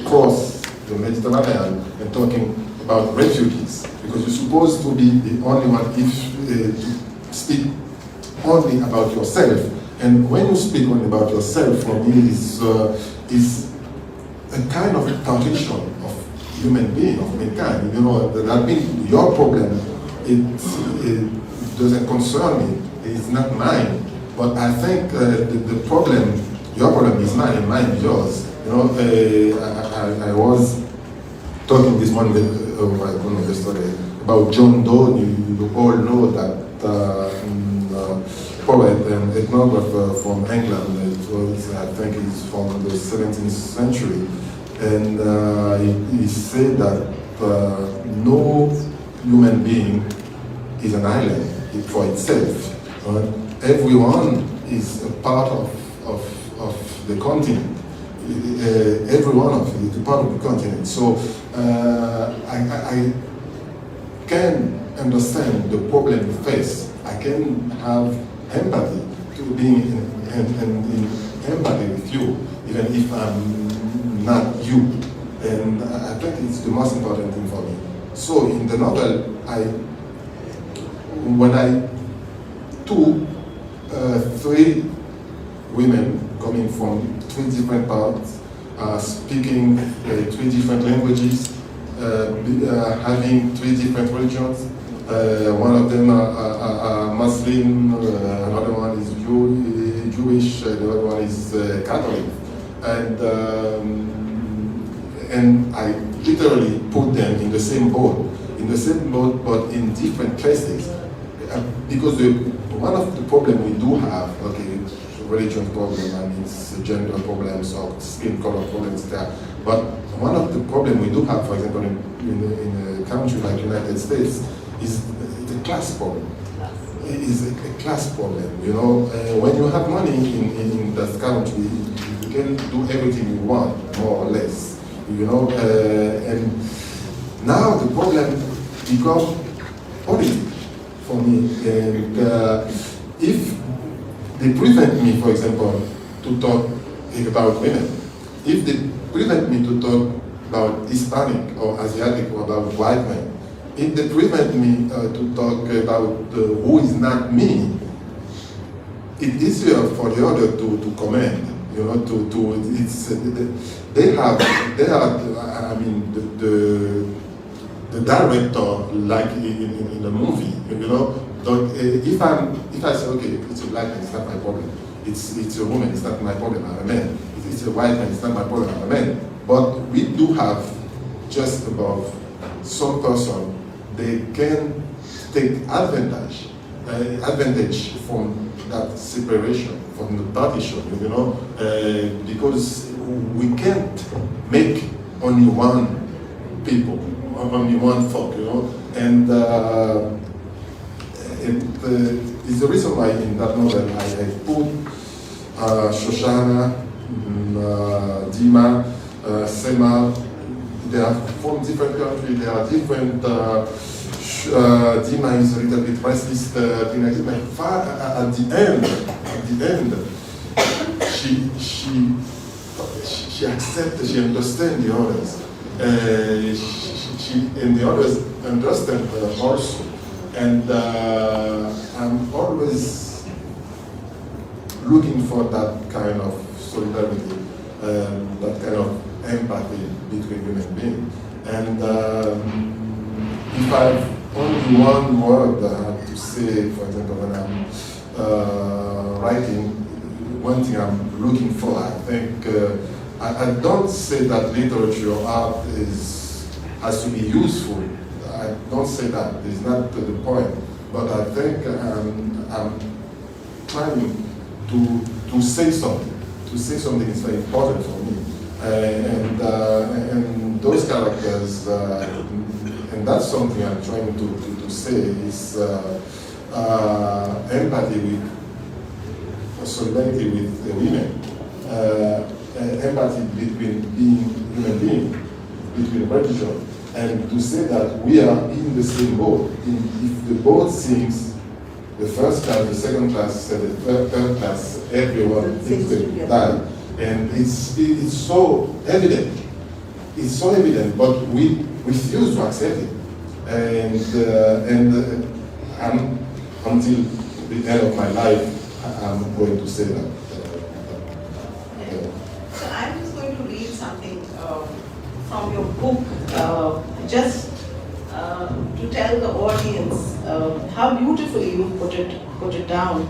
cross the Mediterranean and talking about refugees, because you're supposed to be the only one to speak only about yourself. And when you speak only about yourself, for me, is a kind of contradiction of human being, of mankind. You know, that means your problem, it doesn't concern me. It's not mine. But I think the problem, your problem is mine, and mine is yours. You know, I was talking this morning with, I don't know the story, about John Donne. You all know that poet and ethnographer from England. It was, I think he's from the 17th century. And he said that no human being is an island for itself. Everyone is a part of the continent. Every one of you is a part of the continent. So I can understand the problem you face. I can have empathy to being in empathy with you, even if I'm not you. And I think it's the most important thing for me. So in the novel, when I took 3 women coming from 3 different parts, speaking 3 different languages, having 3 different religions. One of them are Muslim, another one is Jewish, the other one is Catholic. And I literally put them in the same boat, but in different places. Because one of the problems we do have, okay, religion problem, I mean, gender problems or skin color problems there. But one of the problems we do have, for example, in a country like United States, is the class problem. It is a class problem, you know. When you have money in that country, you can do everything you want, more or less, you know. And now the problem becomes politics for me. And if they prevent me, for example, to talk about women, if they prevent me to talk about Hispanic or Asiatic or about white men, if they prevent me to talk about who is not me, it's easier for the other to comment. You know, they have. I mean, the director, like in the movie, you know. If I say, okay, it's a black man, it's not my problem. It's a woman, it's not my problem. I'm a man. It's a white man, it's not my problem. I'm a man. But we do have just above some person. They can take advantage from that separation, from the partition, you know, because we can't make only one people, only one folk, you know, and it's the reason why in that novel I put Shoshana, Dima, Selma. They are from different countries, they are different. Dima is a little bit racist, at the end, she accepts, she understands the others. And the others understand her also. And I'm always looking for that kind of solidarity, that kind of empathy between human beings. And if I've only one word I have to say, for example, when I'm writing, one thing I'm looking for, I think, I don't say that literature or art has to be useful. I don't say that. It's not the point. but I think I'm trying to say something. To say something is very important for me. And those characters, and that's something I'm trying to say, is empathy with, solidarity with the women, empathy between being human beings, between religion, and to say that we are in the same boat. If the boat sinks, the first class, the second class, the third class, everyone is going to die. And it's so evident. It's so evident, but we refuse to accept it. And until the end of my life, I'm going to say that. So I'm just going to read something from your book, just to tell the audience how beautifully you put it down,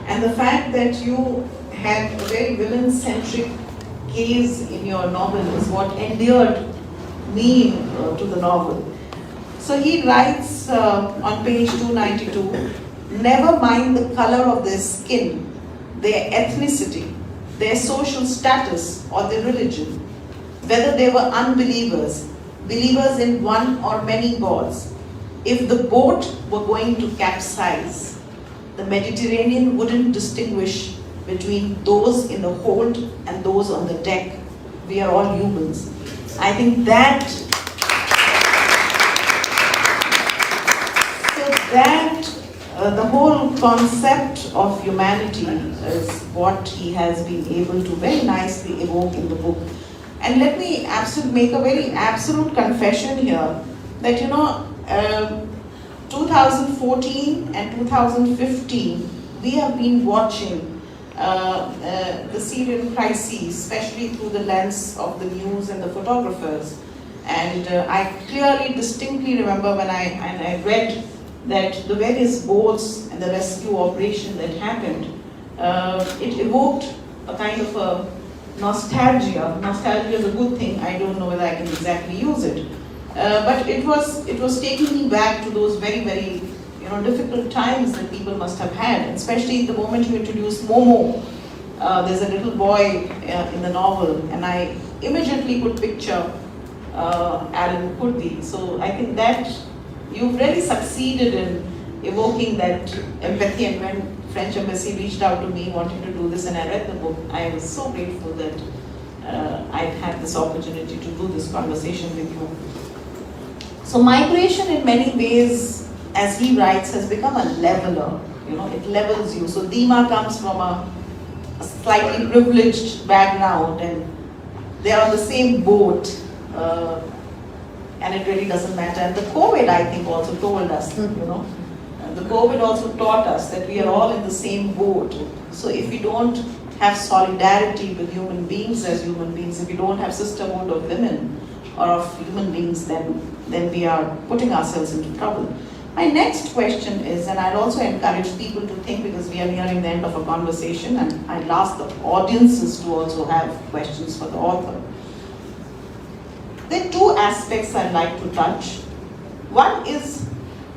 and the fact that you had a very women-centric gaze in your novel is what endeared me to the novel. So he writes on page 292, never mind the color of their skin, their ethnicity, their social status or their religion, whether they were unbelievers, believers in one or many gods. If the boat were going to capsize, the Mediterranean wouldn't distinguish between those in the hold and those on the deck. We are all humans. I think that, the whole concept of humanity is what he has been able to very nicely evoke in the book. And let me make a very absolute confession here, that 2014 and 2015, we have been watching the Syrian crisis, especially through the lens of the news and the photographers. And I clearly, distinctly remember when I read that the various boats and the rescue operation that happened, it evoked a kind of a nostalgia. Nostalgia is a good thing. I don't know whether I can exactly use it, but it was taking me back to those very, very difficult times that people must have had, especially the moment you introduce Momo. There's a little boy in the novel, and I immediately could picture Alan Kurdi. So I think that you've really succeeded in evoking that empathy. And when French Embassy reached out to me wanting to do this, and I read the book, I was so grateful that I'd had this opportunity to do this conversation with you. So migration in many ways, as he writes, has become a leveler. It levels you. So Dima comes from a slightly privileged background, and they're on the same boat, and it really doesn't matter. And the COVID, I think, also told us, the COVID also taught us that we are all in the same boat. So if we don't have solidarity with human beings as human beings, if we don't have sisterhood of women or of human beings, then we are putting ourselves into trouble. My next question is, and I'll also encourage people to think, because we are nearing the end of a conversation, and I'll ask the audiences to also have questions for the author. There are two aspects I'd like to touch. One is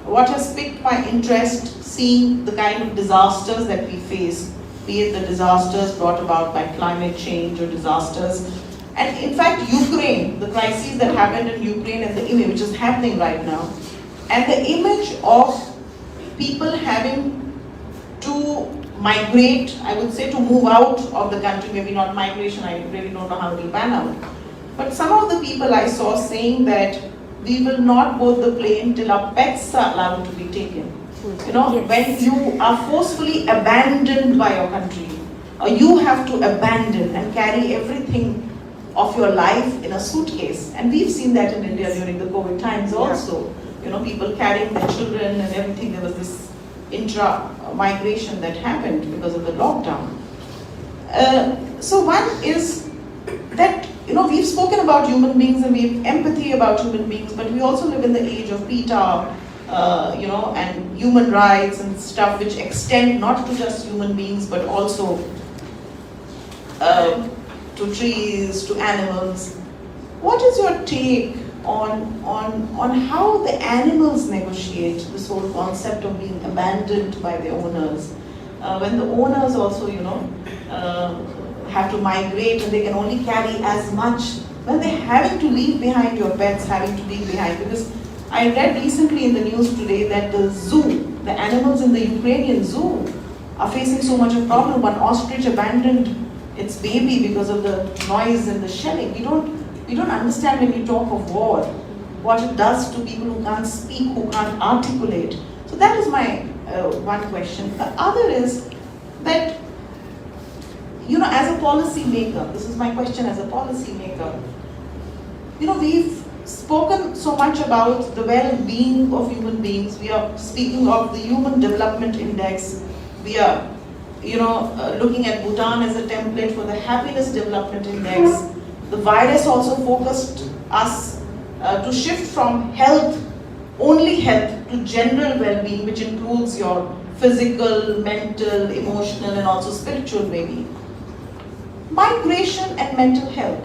what has piqued my interest, seeing the kind of disasters that we face, be it the disasters brought about by climate change or disasters. And in fact, Ukraine, the crises that happened in Ukraine and the image which is happening right now, and the image of people having to migrate, I would say to move out of the country, maybe not migration, I really don't know how it will pan out. But some of the people I saw saying that we will not board the plane till our pets are allowed to be taken. Yes. When you are forcefully abandoned by your country, or you have to abandon and carry everything of your life in a suitcase. And we've seen that in India during the COVID times also. People carrying their children and everything. There was this intra-migration that happened because of the lockdown. So one is that, we've spoken about human beings and we have empathy about human beings, but we also live in the age of PETA, and human rights and stuff which extend not to just human beings, but also to trees, to animals. What is your take on how the animals negotiate this whole concept of being abandoned by their owners. When the owners also, have to migrate and they can only carry as much, when they're having to leave behind your pets, having to leave behind, because I read recently in the news today that the zoo, the animals in the Ukrainian zoo are facing so much of problem. One ostrich abandoned its baby because of the noise and the shelling. We don't understand when you talk of war, what it does to people who can't speak, who can't articulate. So that is my one question. The other is that, as a policy maker, this is my question as a policy maker, we've spoken so much about the well-being of human beings. We are speaking of the Human Development Index. We are, looking at Bhutan as a template for the Happiness Development Index. The virus also focused us to shift from health, only health, to general well-being, which includes your physical, mental, emotional, and also spiritual well-being. Migration and mental health.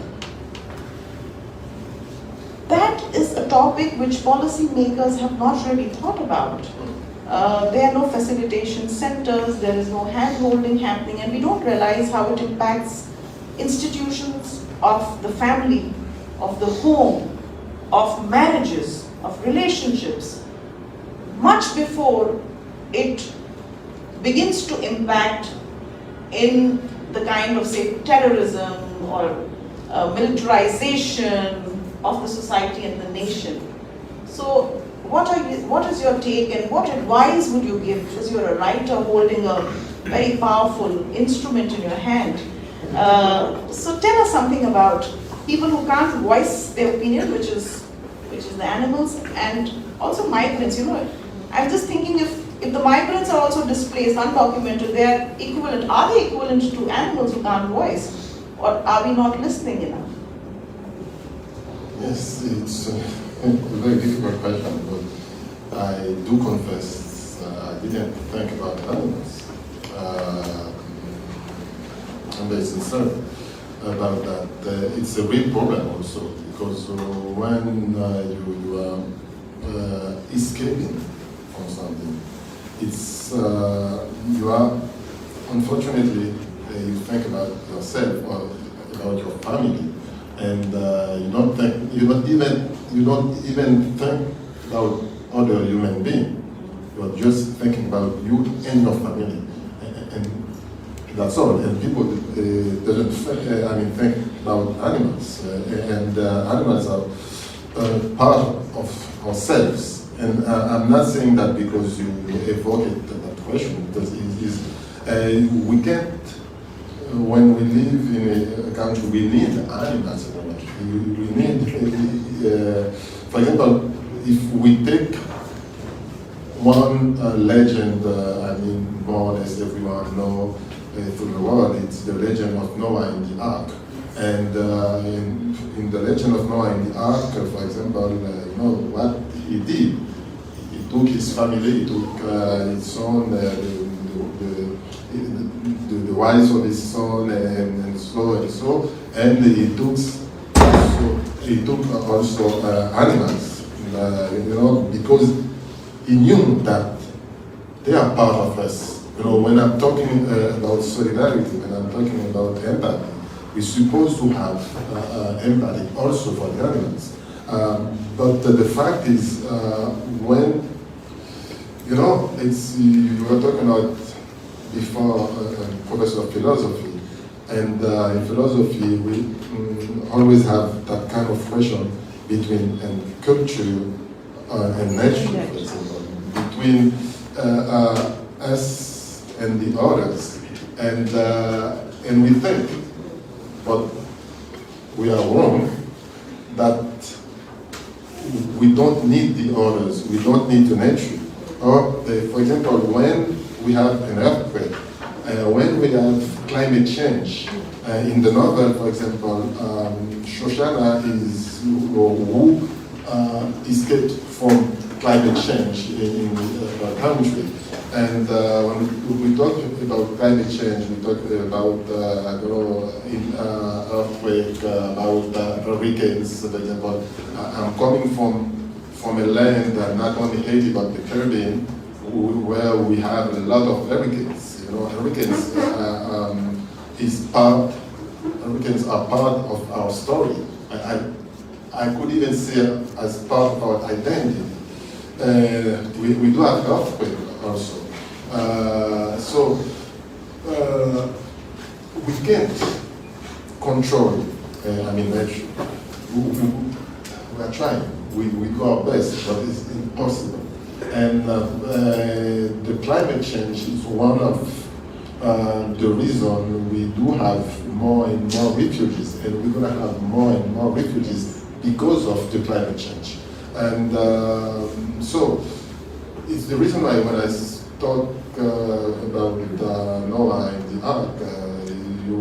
That is a topic which policymakers have not really thought about. There are no facilitation centers, there is no hand-holding happening, and we don't realize how it impacts institutions of the family, of the home, of marriages, of relationships, much before it begins to impact in the kind of, say, terrorism or militarization of the society and the nation. So what is your take, and what advice would you give, because you're a writer holding a very powerful instrument in your hand. So tell us something about people who can't voice their opinion, which is the animals, and also migrants. I'm just thinking, if the migrants are also displaced, undocumented, they are equivalent. Are they equivalent to animals who can't voice, or are we not listening enough? Yes, it's a very difficult question, but I do confess I didn't think about animals. I'm very sincere about that. It's a real problem also, because when you are escaping from something, it's you are, unfortunately, you think about yourself or about your family, and you don't even think about other human beings. You're just thinking about you and your family, and that's all. And people doesn't think about animals, and animals are part of ourselves. And I'm not saying that because you evoked that question, because we can't. When we live in a country, we need animals very much. We need, for example, if we take one legend, more or less everyone knows through the world, it's the legend of Noah in the Ark. And in the legend of Noah in the Ark, for example, what he did. He took his family, he took his son, the wives of his son, and so, and he took also animals, because he knew that they are part of us. When I'm talking about solidarity, when I'm talking about empathy, we're supposed to have empathy also for the animals. But the fact is, when you were talking about before professor of philosophy, and in philosophy we always have that kind of question between culture and nature, for example, between us and the others, and we think, but we are wrong, that we don't need the others, we don't need the nature. Or, for example, when we have an earthquake, when we have climate change. In the novel, for example, Shoshana is who escaped from climate change in the country. And when we talk about climate change, we talk about earthquake, about hurricanes. For example, I'm coming from a land, not only Haiti but the Caribbean, where we have a lot of hurricanes. Hurricanes hurricanes are part of our story. I could even say as part of our identity. We do have earthquake also. We can't control, nature. We are trying. We do our best, but it's impossible. And the climate change is one of the reason we do have more and more refugees, and we're going to have more and more refugees because of the climate change. And so it's the reason why when I talk about Noah and the ark,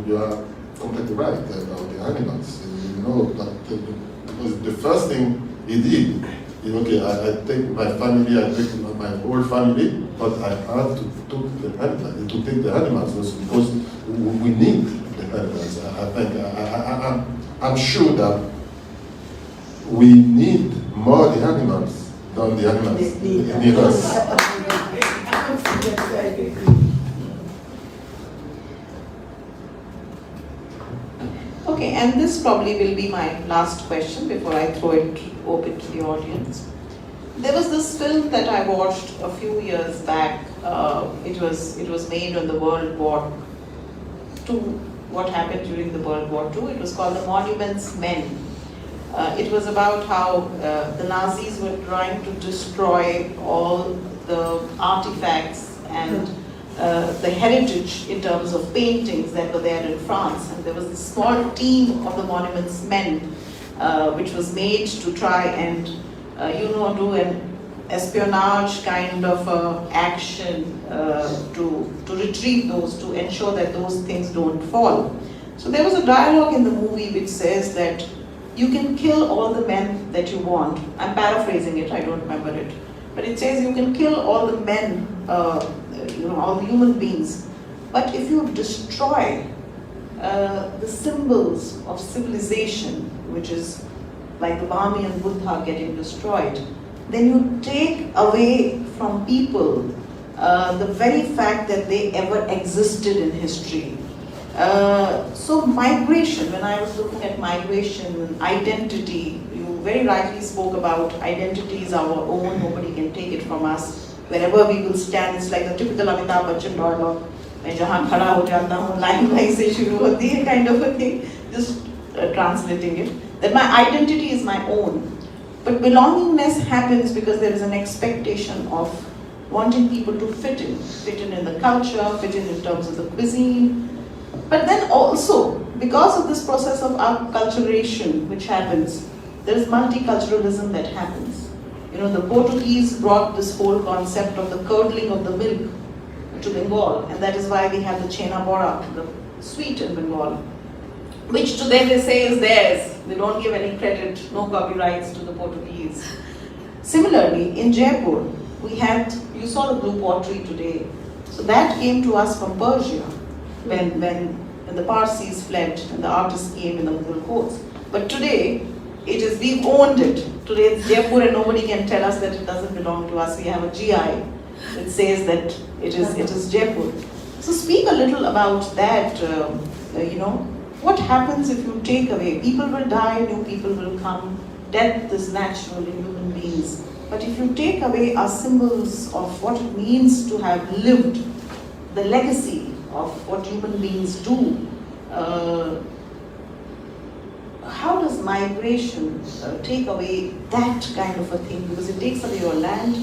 you are completely right about the animals. Because the first thing he did is, okay, I take my family, I take my whole family, but I had to take the animals also because we need the animals. I'm sure that we need more the animals than the animals need us. Okay, and this probably will be my last question before I throw it open to the audience. There was this film that I watched a few years back. It was made on the World War II. What happened during the World War II? It was called The Monuments Men. It was about how the Nazis were trying to destroy all the artifacts and the heritage in terms of paintings that were there in France. And there was a small team of the Monuments Men which was made to try and do an espionage kind of action to retrieve those, to ensure that those things don't fall. So there was a dialogue in the movie which says that you can kill all the men that you want. I'm paraphrasing it, I don't remember it. But it says you can kill all the men, all the human beings. But if you destroy the symbols of civilization, which is like the Bami and Buddha getting destroyed, then you take away from people the very fact that they ever existed in history. So migration, when I was looking at migration, identity, you very rightly spoke about identity is our own, nobody can take it from us. Wherever we will stand, it's like the typical Amitabh Bachchan dialogue, मैं जहाँ खड़ा हो जाता हूँ, line से शुरू होती है, kind of a thing, just translating it, that my identity is my own. But belongingness happens because there is an expectation of wanting people to fit in the culture, fit in terms of the cuisine. But then also, because of this process of acculturation which happens, there is multiculturalism that happens. The Portuguese brought this whole concept of the curdling of the milk to Bengal, and that is why we have the chena bora, the sweet in Bengal, which today they say is theirs. They don't give any credit, no copyrights to the Portuguese. Similarly, in Jaipur, you saw the blue pottery today. So that came to us from Persia when the Parsis fled and the artists came in the Mughal courts. But today, we've owned it. Today it's Jaipur and nobody can tell us that it doesn't belong to us. We have a GI that says that it is Jaipur. So speak a little about that, what happens if you take away? People will die, new people will come. Death is natural in human beings. But if you take away our symbols of what it means to have lived, the legacy of what human beings do, how does migration take away that kind of a thing? Because it takes away your land,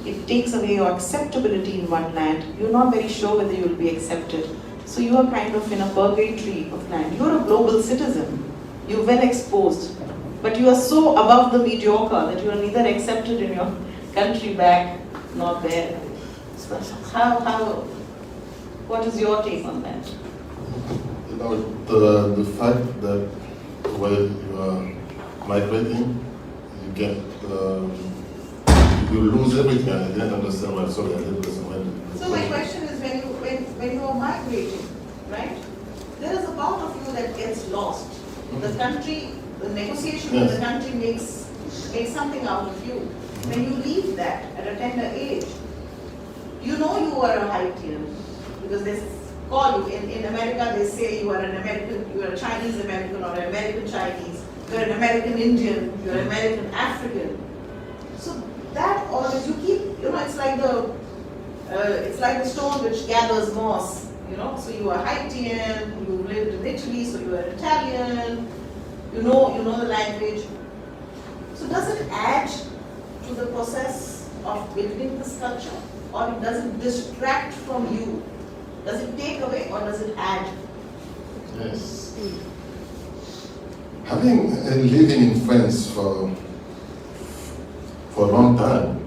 it takes away your acceptability in one land. You're not very sure whether you will be accepted. So you are kind of in a purgatory of land. You're a global citizen. You're well exposed. But you are so above the mediocre that you are neither accepted in your country back, nor there. So what is your take on that? The fact that when you are migrating, you get you lose everything. I didn't understand what. Sorry, I didn't understand what. So my question is, when you are migrating, right? There is a part of you that gets lost. The country, the negotiation with the country makes something out of you. When you leave that at a tender age, you know you are a Haitian because they call you. In America, they say you are an American, you are a Chinese American or an American Chinese. You are an American Indian. You are an American African. So that always you keep. You know, it's like the stone which gathers moss. You know, so you are Haitian. You lived in Italy, so you are Italian. You know the language. So does it add to the process of building this culture, or does it distract from you? Does it take away, or does it add? Yes. Having living in France for a long time,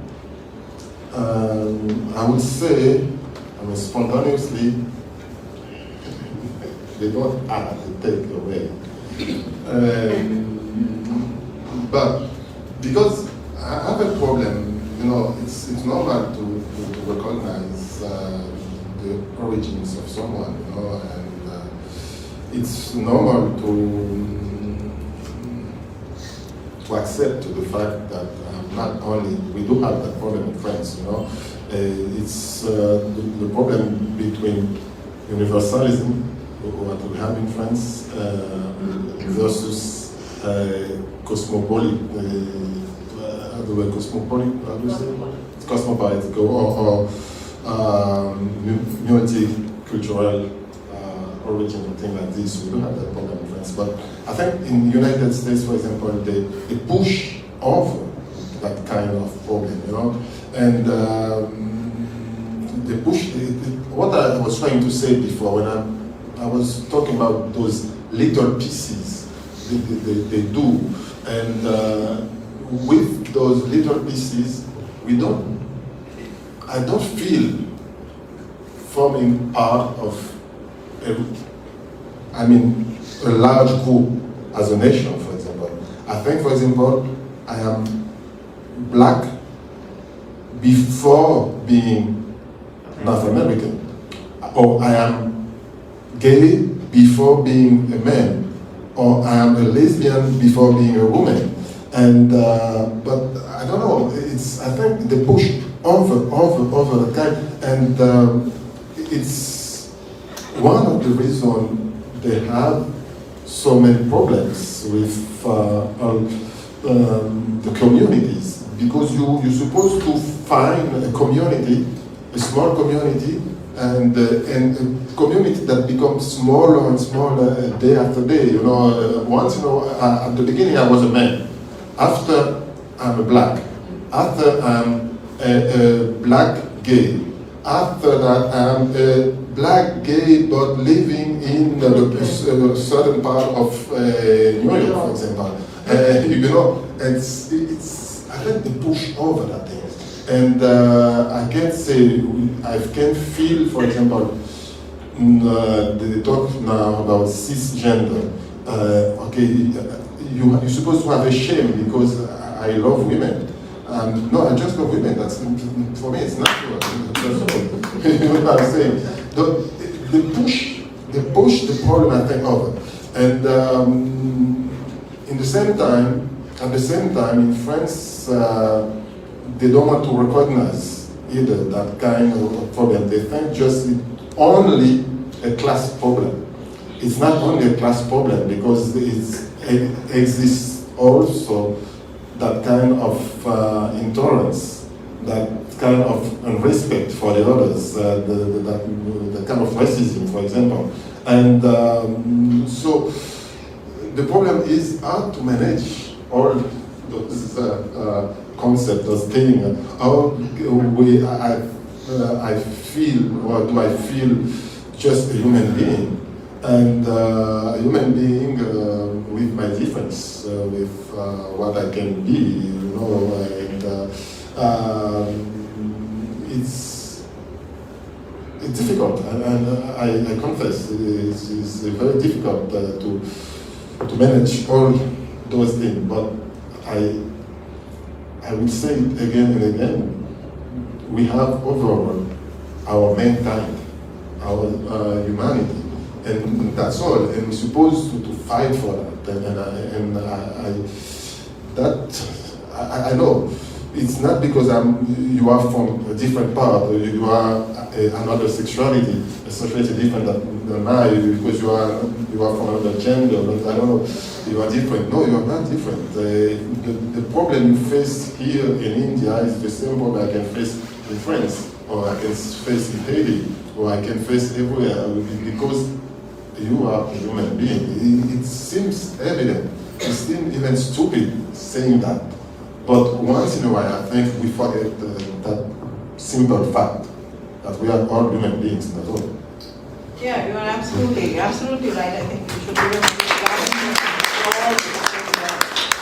I would say, spontaneously, they don't add, they take away. But because I have a problem, it's normal to recognize the origins of someone, and it's normal to accept the fact that not only we do have that problem in France, it's the problem between universalism, what we have in France, versus cosmopolitan, cosmopolitan or multicultural origin and things like this. We don't have that problem in France, but I think in the United States, for example, they push over that kind of problem, and they push. What I was trying to say before when I was talking about those little pieces they do, and with those little pieces, I don't feel forming part of a large group as a nation, for example. I think, for example, I am black before being North American, or I am gay before being a man, or I am a lesbian before being a woman. And but I don't know. I think they push over the time, and it's one of the reasons they have so many problems with the communities, because you're supposed to find a community, a small community, and a community that becomes smaller and smaller day after day. Once at the beginning I was a man. After I'm a black. After I'm a black gay. After that I'm a black gay but living in a certain part of New York, for example. It's I think they push over that thing. And I can say, I can feel, for example, they talk now about cisgender. You're supposed to have a shame because I love women. No, I just love women. That's, for me, it's natural. You know what I'm saying? They push the problem, I think, over. And at the same time, in France, they don't want to recognize either that kind of problem. They think just only a class problem. It's not only a class problem because it exists also that kind of intolerance, that kind of unrespect for the others, the kind of racism, for example. And so the problem is how to manage all those concept of thing. How I feel, or do I feel just a human being? And a human being with my difference, with what I can be, and it's difficult, and I confess it's very difficult to manage all those things, but I will say it again and again, we have overall our mankind, our humanity, and that's all. And we're supposed to fight for that. I know it's not because you are from a different part, or you are another sexuality different than I, because you are from another gender. I don't know. You are different. No, you are not different. The problem you face here in India is the same problem I can face in France, or I can face in Haiti, or I can face everywhere, because you are a human being. It seems evident. It seems even stupid saying that. But once in a while, I think we forget that simple fact that we are all human beings, not all. Yeah, you are absolutely right. I think we should give a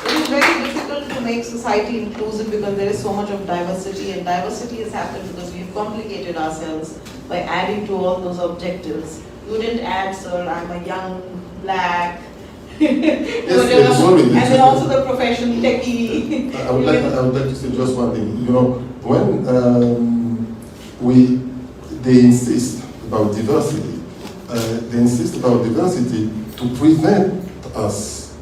it is very difficult to make society inclusive because there is so much of diversity, and diversity has happened because we've complicated ourselves by adding to all those objectives. You didn't add, sir, I'm a young, black, Yes, and then also the profession, techie. I would like to say just one thing. You know, when they insist about diversity, to prevent us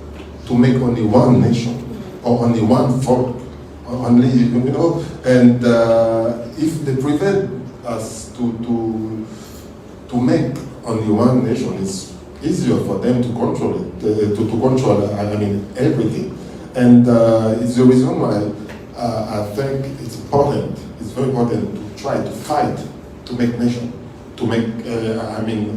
to make only one nation or only one folk, or only, and if they prevent us to make only one nation, it's easier for them to control it, to control, everything. And it's the reason why I think it's very important to try to fight to make nation, to make,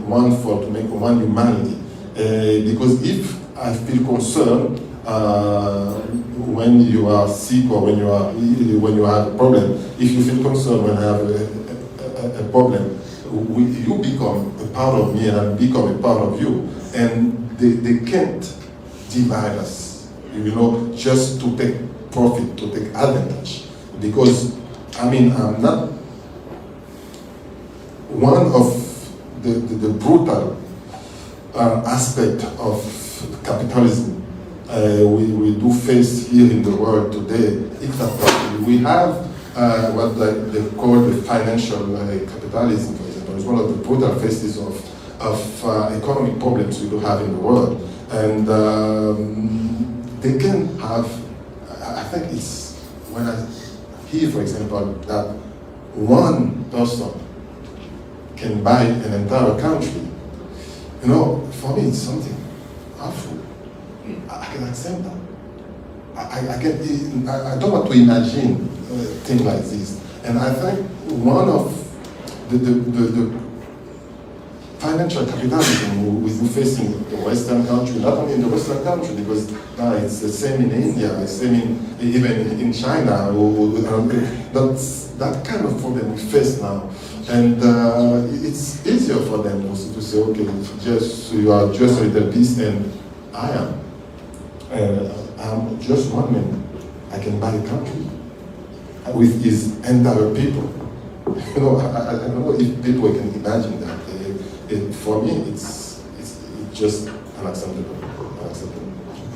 one folk, to make one humanity. Because if I feel concerned when you are sick or when you have a problem, if you feel concerned when I have a problem, you become a part of me and I become a part of you, and they can't divide us, just to take profit, to take advantage. Because I'm not one of the brutal aspect of capitalism we do face here in the world today. It's that we have what they call the financial capitalism, for example. It's one of the brutal faces of economic problems we do have in the world. And they can have, I think it's when I hear, for example, that one person can buy an entire country, for me it's something awful. I can accept that. I don't want to imagine things like this. And I think one of the financial capitalism we face in the Western country, not only in the Western country, because now it's the same in India, it's the same even in China. That's that kind of problem we face now. And it's easier for them also to say, okay, you are just a little piece, and I am. I'm just one man. I can buy a country with his entire people. I don't know if people can imagine that. For me, it's just unacceptable.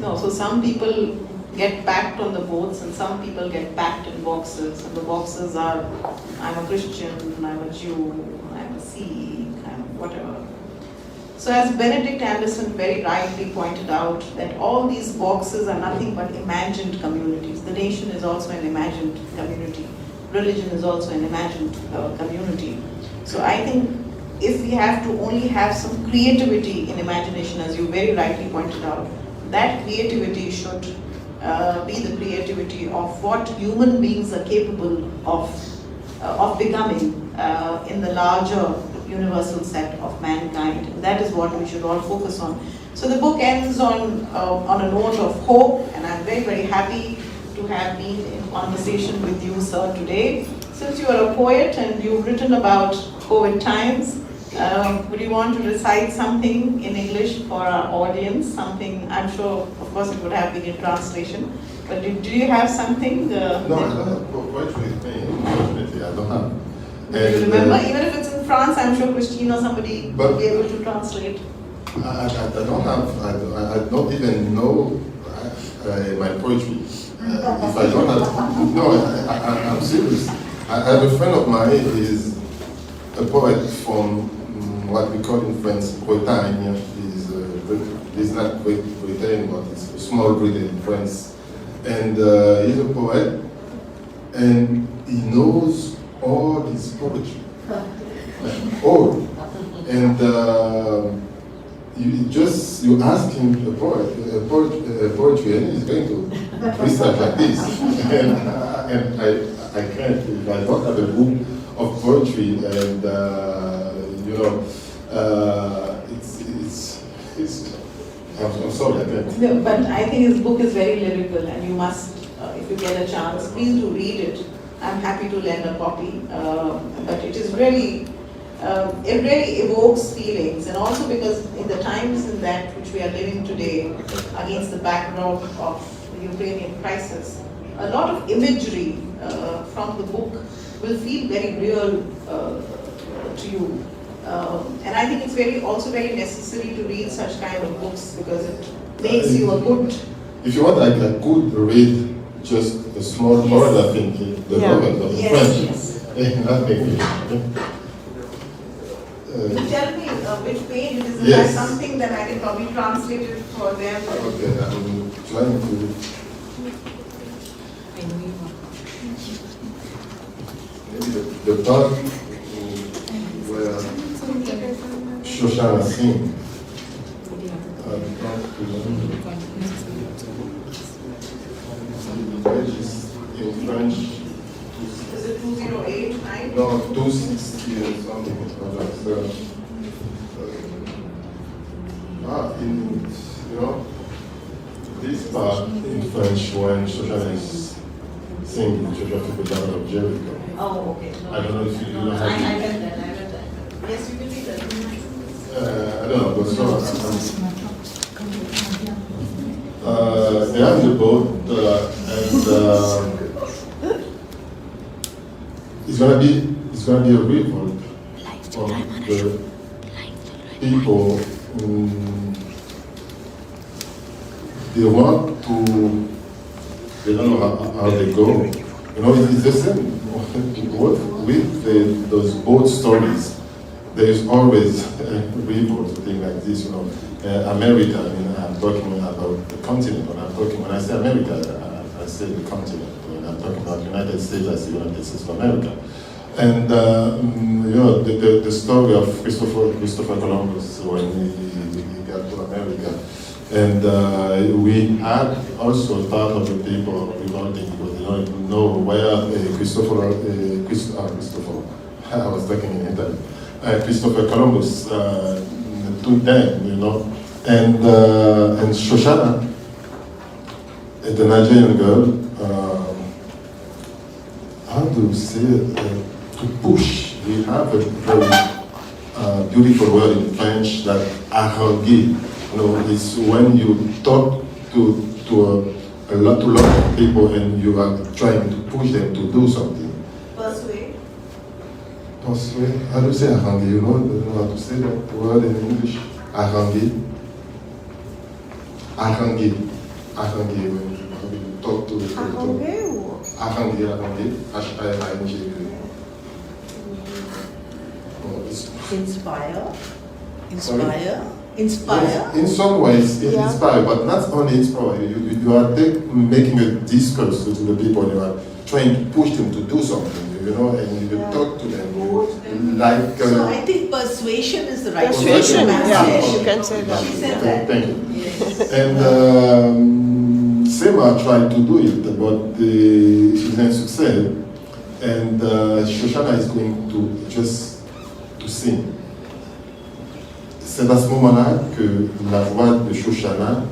No, so some people get packed on the boats and some people get packed in boxes, and the boxes are, I'm a Christian, I'm a Jew, I'm a Sikh, I'm whatever. So as Benedict Anderson very rightly pointed out, that all these boxes are nothing but imagined communities. The nation is also an imagined community. Religion is also an imagined community. So I think if we have to only have some creativity in imagination, as you very rightly pointed out, that creativity should be the creativity of what human beings are capable of becoming in the larger universal set of mankind. And that is what we should all focus on. So the book ends on a note of hope, and I'm very, very happy to have been in conversation with you, sir, today. Since you are a poet and you've written about COVID times, would you want to recite something in English for our audience? Something, I'm sure, of course, it would have been in translation, but do you have something? No, I don't have poetry with me, unfortunately, I don't have. Do you remember? Even if it's in France, I'm sure Christine or somebody will be able to translate. I don't have, I don't even know my poetry. If I don't have, no, I'm serious. I have a friend of mine is a poet from what we call in France Bretagne. He's not Great Britain, but it's a small Britain in France. And he's a poet, and he knows all his poetry. All. And you ask him poetry, and he's going to freestyle like this. and I can't. If I don't have a book of poetry, and I'm sorry, I can't. No, but I think his book is very lyrical, and you must, if you get a chance, please do read it. I'm happy to lend a copy, but it is really, it really evokes feelings, and also because in the times in that which we are living today, against the backdrop of the Ukrainian crisis, a lot of imagery from the book will feel very real to you. And I think it's also very necessary to read such kind of books because it makes you a good. If you want, I could read just a small part, I think, the novel of the French. Yes. Nothing. Tell me which page it is. If Yes. there's something that I can probably translate it for them. Okay, I'm trying to. Maybe the part where Shoshana sings. The page is in French. Is it 208, right? No, 260 or something. This part in French when Shoshana is singing the Church of the Battle of Jericho. Oh, okay. No, I don't know if you know how I to. read that, I read that. Yes, you can read that. I don't know, but so they are in the boat, and it's gonna be a revolt of the people. They want to. They don't know how they go. You know, it's the same with those boat stories. There is always a revolt, a thing like this. You know, America. I mean, I'm talking about the continent. When I say America, I say the continent. When I'm talking about United States, I say United States of America. And you know, the story of Christopher Columbus when he got to America. And we had also part of the people revolting because they don't know where Christopher, I was talking in Italy, Christopher Columbus took them, you know. And Shoshana, the Nigerian girl, how do you say it? To push. We have a very beautiful word in French that haranguer. You know, it's when you talk to a lot of people and you are trying to push them to do something. Persuade. Persuade? How do you say haranguer? You know, I don't know how to say that word in English. Haranguer. Haranguer. Haranguer. When you talk to people. Haranguer. H-A-R-A-N-G-E. Inspire. Sorry? Inspire. Yes, in some ways, it inspires, but not only inspire. You are making a discourse to the people. You are trying to push them to do something. You know, and you talk to them like. So I think persuasion is the right Persuasion, word. yeah. You can say that. She said that. Thank you. Yes. And Sema tried to do it, but she didn't succeed. And Shoshana is going to sing. C'est à ce moment-là que la voix de Shoshana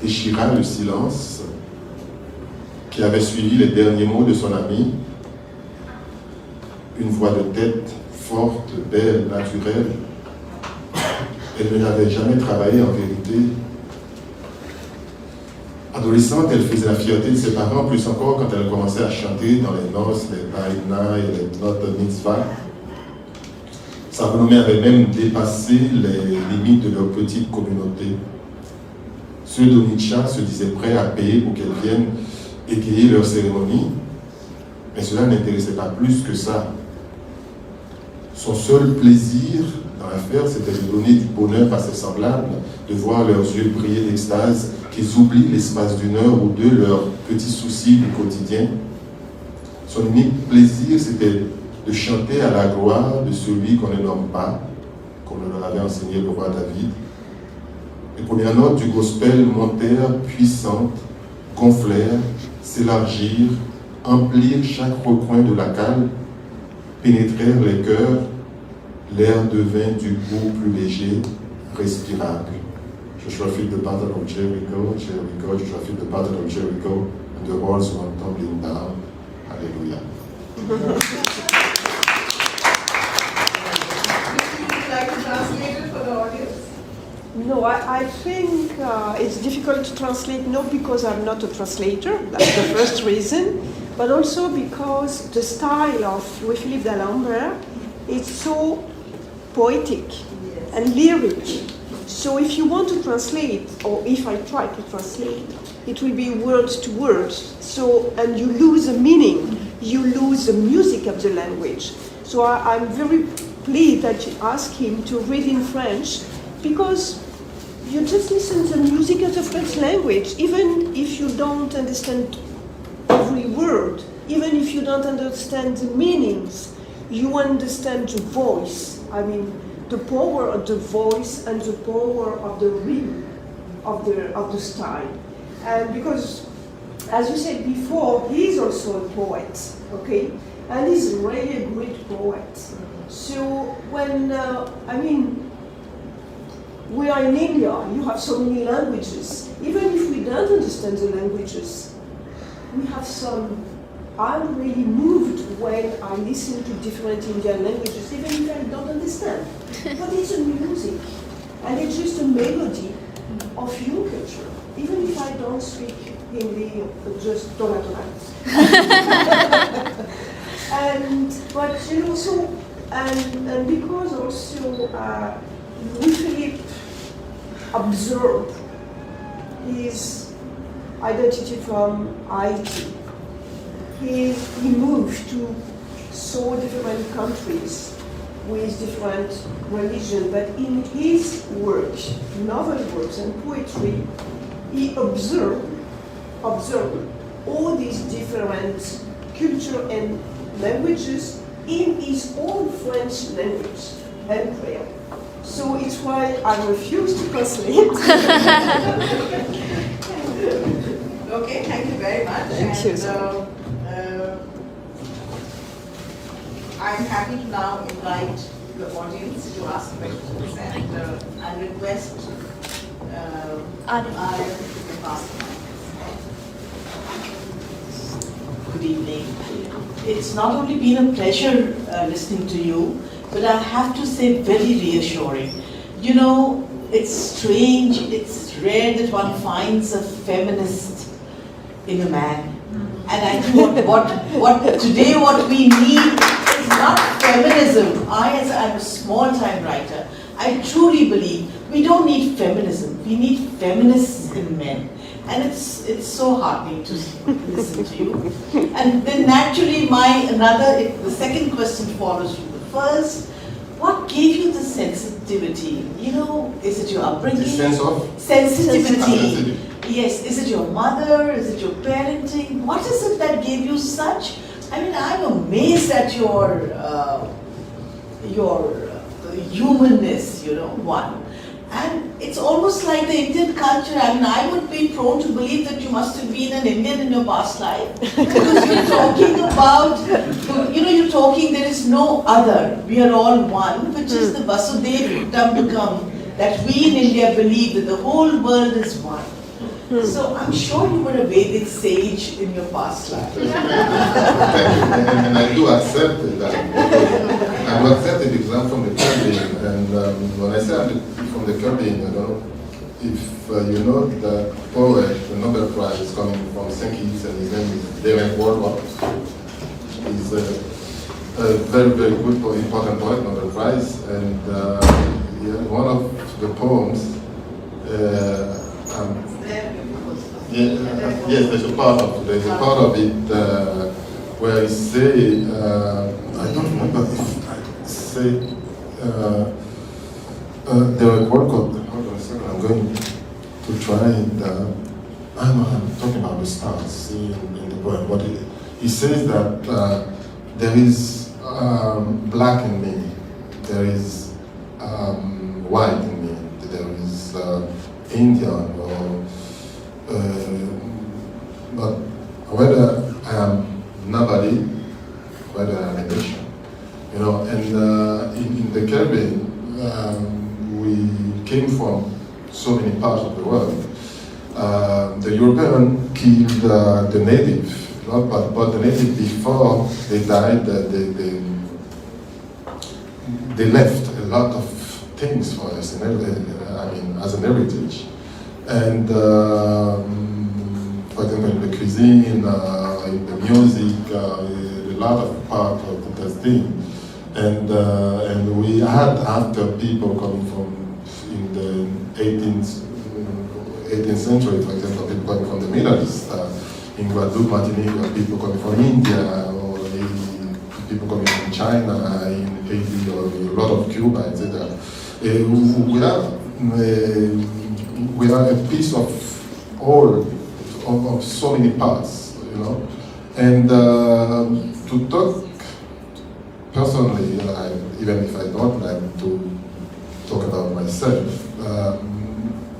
déchira le silence qui avait suivi les derniers mots de son ami. Une voix de tête forte, belle, naturelle. Elle n'avait jamais travaillé en vérité. Adolescente, elle faisait la fierté de ses parents, plus encore quand elle commençait à chanter dans les noces, les baïna et les notes de mitzvah. Sa renommée avait même dépassé les limites de leur petite communauté. Ceux d'Onitsha se disaient prêts à payer pour qu'elles viennent égayer leur cérémonie, mais cela n'intéressait pas plus que ça. Son seul plaisir dans l'affaire, c'était de donner du bonheur à ses semblables, de voir leurs yeux briller d'extase, qu'ils oublient l'espace d'une heure ou deux leurs petits soucis du quotidien. Son unique plaisir, c'était de chanter à la gloire de celui qu'on ne nomme pas, comme le leur avait enseigné le roi David. Les premières notes du gospel montèrent puissantes, gonflèrent, s'élargirent, emplirent chaque recoin de la cale, pénétrèrent les cœurs, l'air devint du coup plus léger, respirable. Joshua filled the battle of Jericho, Jericho, Joshua filled the battle of Jericho, and the walls went tumbling down. Hallelujah. Would you like to translate it for the audience? No, I think it's difficult to translate, not because I'm not a translator, that's the first reason, but also because the style of Louis-Philippe d'Alembert is so poetic and lyric. So if you want to translate, or if I try to translate, it will be word to word. So, and you lose the meaning, you lose the music of the language. So I'm very pleased that you ask him to read in French, because you just listen to the music of the French language, even if you don't understand every word, even if you don't understand the meanings, you understand the voice. I mean, the power of the voice and the power of the rhythm of the style. And because, as you said before, he's also a poet, okay? And he's really a great poet. So when, we are in India, you have so many languages. Even if we don't understand the languages, we have some. I'm really moved when I listen to different Indian languages, even if I don't understand. But it's a music, and it's just a melody of your culture. Even if I don't speak Hindi, just tomato. But you know, so and because also Louis-Philippe observed his identity from Haiti. He moved to so different countries with different religion, but in his work, novel works and poetry, he observed all these different culture and languages in his own French language and prayer. So it's why I refuse to translate. Okay, thank you very much. Thank you. I'm happy to now invite the audience to ask questions, and I request Aryan to pass the mic. Good evening. It's not only been a pleasure listening to you, but I have to say very reassuring. You know, it's strange, it's rare that one finds a feminist in a man. And I think what today what we need is not feminism. I'm a small-time writer. I truly believe we don't need feminism. We need feminists in men. And it's so heartening to listen to you. And then naturally the second question follows from the first. What gave you the sensitivity? You know, is it your upbringing? The sense of? Sensitivity. Yes, is it your mother? Is it your parenting? What is it that gave you such? I mean, I'm amazed at your humanness, you know, one. And it's almost like the Indian culture. I mean, I would be prone to believe that you must have been an Indian in your past life. Because you're talking about, you're talking there is no other. We are all one, which is the Vasudhaiva Kutumbakam, that we in India believe that the whole world is one. So I'm sure you were a Vedic sage in your past life. And I do accept that. I do accept it because I'm from the Caribbean, and when I say I'm from the Caribbean, you know, if you know the poet, the Nobel Prize is coming from St. Kitts, and his name is David Wardwell. He's a very, very good, important poet, Nobel Prize, and one of the poems, Yes, there's a part of it where I say, I don't remember if I say, there were one called, hold on a second, I'm going to try and, I'm talking about the stars in the poem, but he says that there is black in me, there is white in me, there is Indian, or but whether I am nobody, whether I am a nation, you know. And in the Caribbean, we came from so many parts of the world. The European killed the native, but the native before they died, they left a lot of things for us, as an heritage. And for example, in the cuisine, in the music, a lot of part of the thing. And we had after people coming from in the 18th century, for example, people coming from the Middle East, in Guadeloupe, Martinique, people coming from India, or people coming from China, in Haiti, or a lot of Cuba, etc. We are a piece of all, of so many parts, you know. And to talk personally, even if I don't like to talk about myself,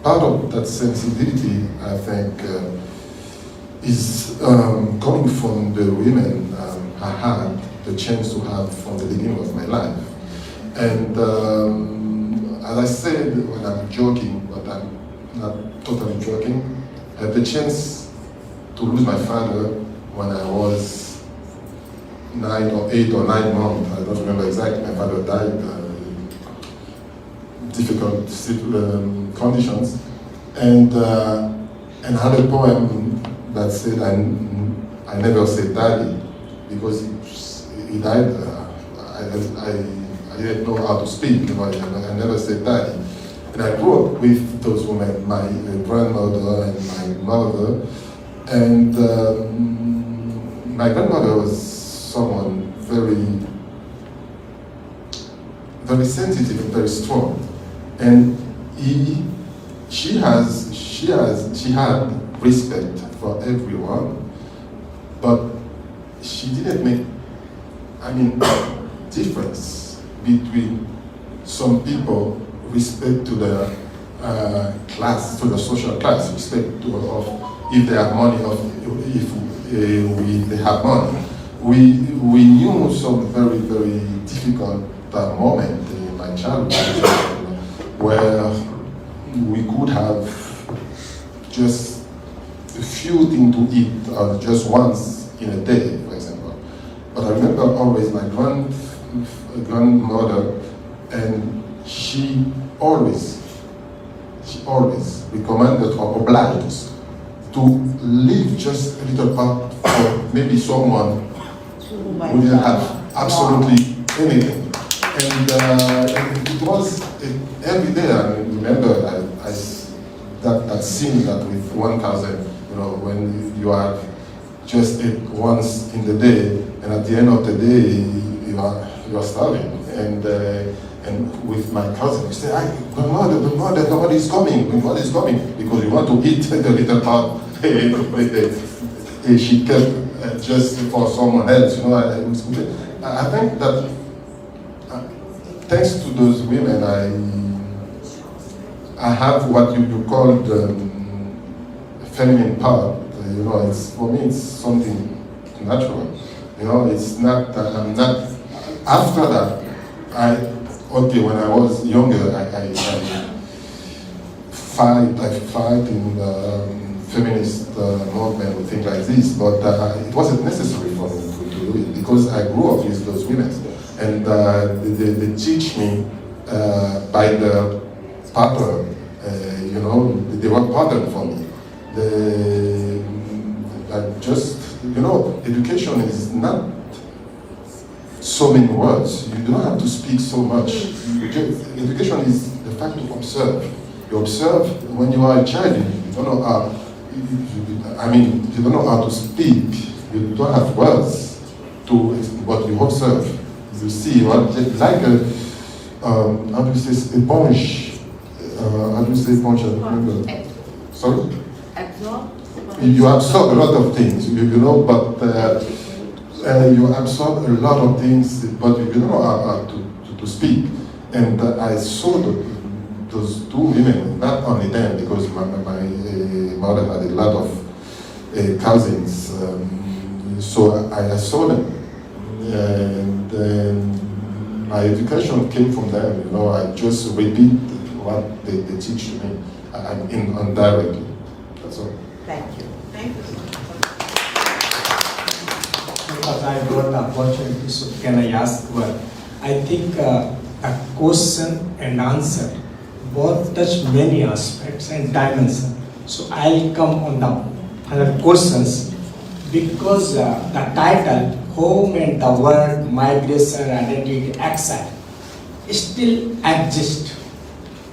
part of that sensibility, I think, is coming from the women I had the chance to have from the beginning of my life. And as I said when I'm joking, but I'm not totally joking, I had the chance to lose my father when I was 8 or 9 months. I don't remember exactly. My father died in difficult conditions. And I had a poem that said, I never said daddy, because he died. I didn't know how to speak, you know, I never said daddy. And I grew up with those women, my grandmother and my mother. And my grandmother was someone very, very sensitive and very strong. And she had respect for everyone, but she didn't make, difference between some people, respect to the class, to the social class, respect to of if they have money, or if they have money. We knew some very, very difficult moment in my childhood where we could have just a few things to eat, just once in a day, for example. But I remember always my grandmother, and she always recommended or obliged us to leave just a little part for maybe someone who didn't have absolutely anything. And it was every day. I remember that scene that with one cousin, you know, when you have just ate once in the day, and at the end of the day you are starving. And with my cousin, we say, grandmother, nobody's coming, because we want to eat the little part. She kept just for someone else, you know. I think that thanks to those women, I have what you call the feminine part. You know, it's, for me, it's something natural. You know, it's not. I'm not. After that, when I was younger, I fight in feminist movement and things like this, but it wasn't necessary for me to do it, because I grew up with those women, and they teach me by the pattern. You know, they were pattern for me. Education is not so many words. You don't have to speak so much. Education is the fact to observe. You observe when you are a child, you don't know I mean, you don't know how to speak, you don't have words to what you observe. You see, what, like a, how do you say, sponge? How do you say sponge? I don't remember. Sorry? Absorb. You absorb a lot of things, you know, but you absorb a lot of things, but you don't know how to speak. And I saw those two women, not only them, because my mother had a lot of cousins, so I saw them. And my education came from them, you know, I just repeat what they teach to me, indirectly, that's all. Thank you. Thank you so much. Because I got the opportunity, so can I ask one? I think a question and answer both touch many aspects and dimensions. So I'll come on the other questions because the title Home and the World, Migration, Identity, Exile still exist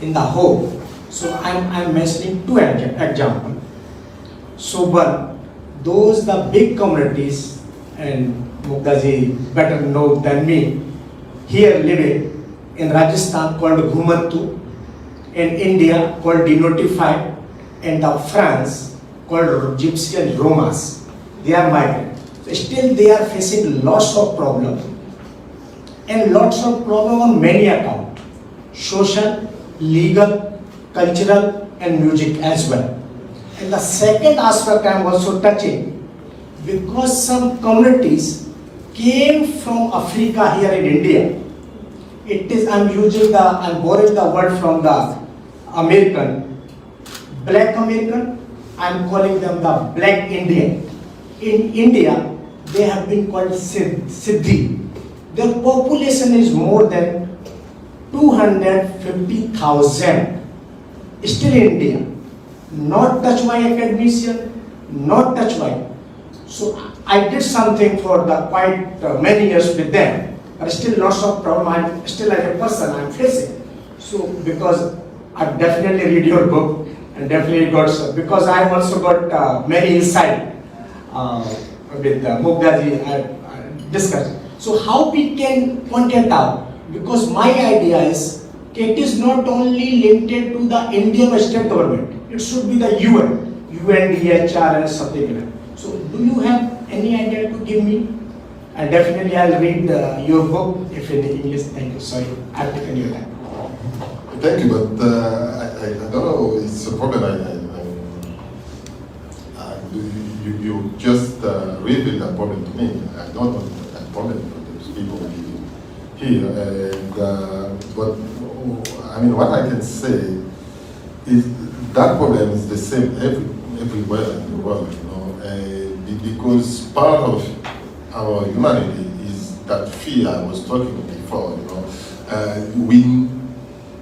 in the home. So I'm mentioning two examples. So one, those the big communities, and Mughda ji better know than me, here living in Rajasthan called Ghumattu, in India called denotified, and the France called Gypsy and Romas. They are migrant. So still they are facing lots of problems, and lots of problems on many accounts: social, legal, cultural, and music as well. And the second aspect I am also touching, because some communities came from Africa here in India. It is, I'm borrowing the word from the American, black American, I'm calling them the black Indian. In India, they have been called Siddhi. Their population is more than 250,000. Still in India, not touched by academician, not touched by. So I did something for the quite many years with them, but still lots of problem. I'm still as a person I'm facing. So because I definitely read your book and definitely got, because I've also got many insight with Mughda ji I discussed. So how we can point it out? Because my idea is it is not only limited to the Indian state government. It should be the UN, UNDHR and something like that. So do you have any idea to give me? And definitely I'll read your book if in English. Thank you. Sorry, I've taken your time. Thank you, but I don't know, it's a problem. You just revealed that problem to me. I don't know that problem for those people living here. And, but I mean, what I can say is that problem is the same everywhere in the world, you know, because part of our humanity is that fear I was talking before, you know. We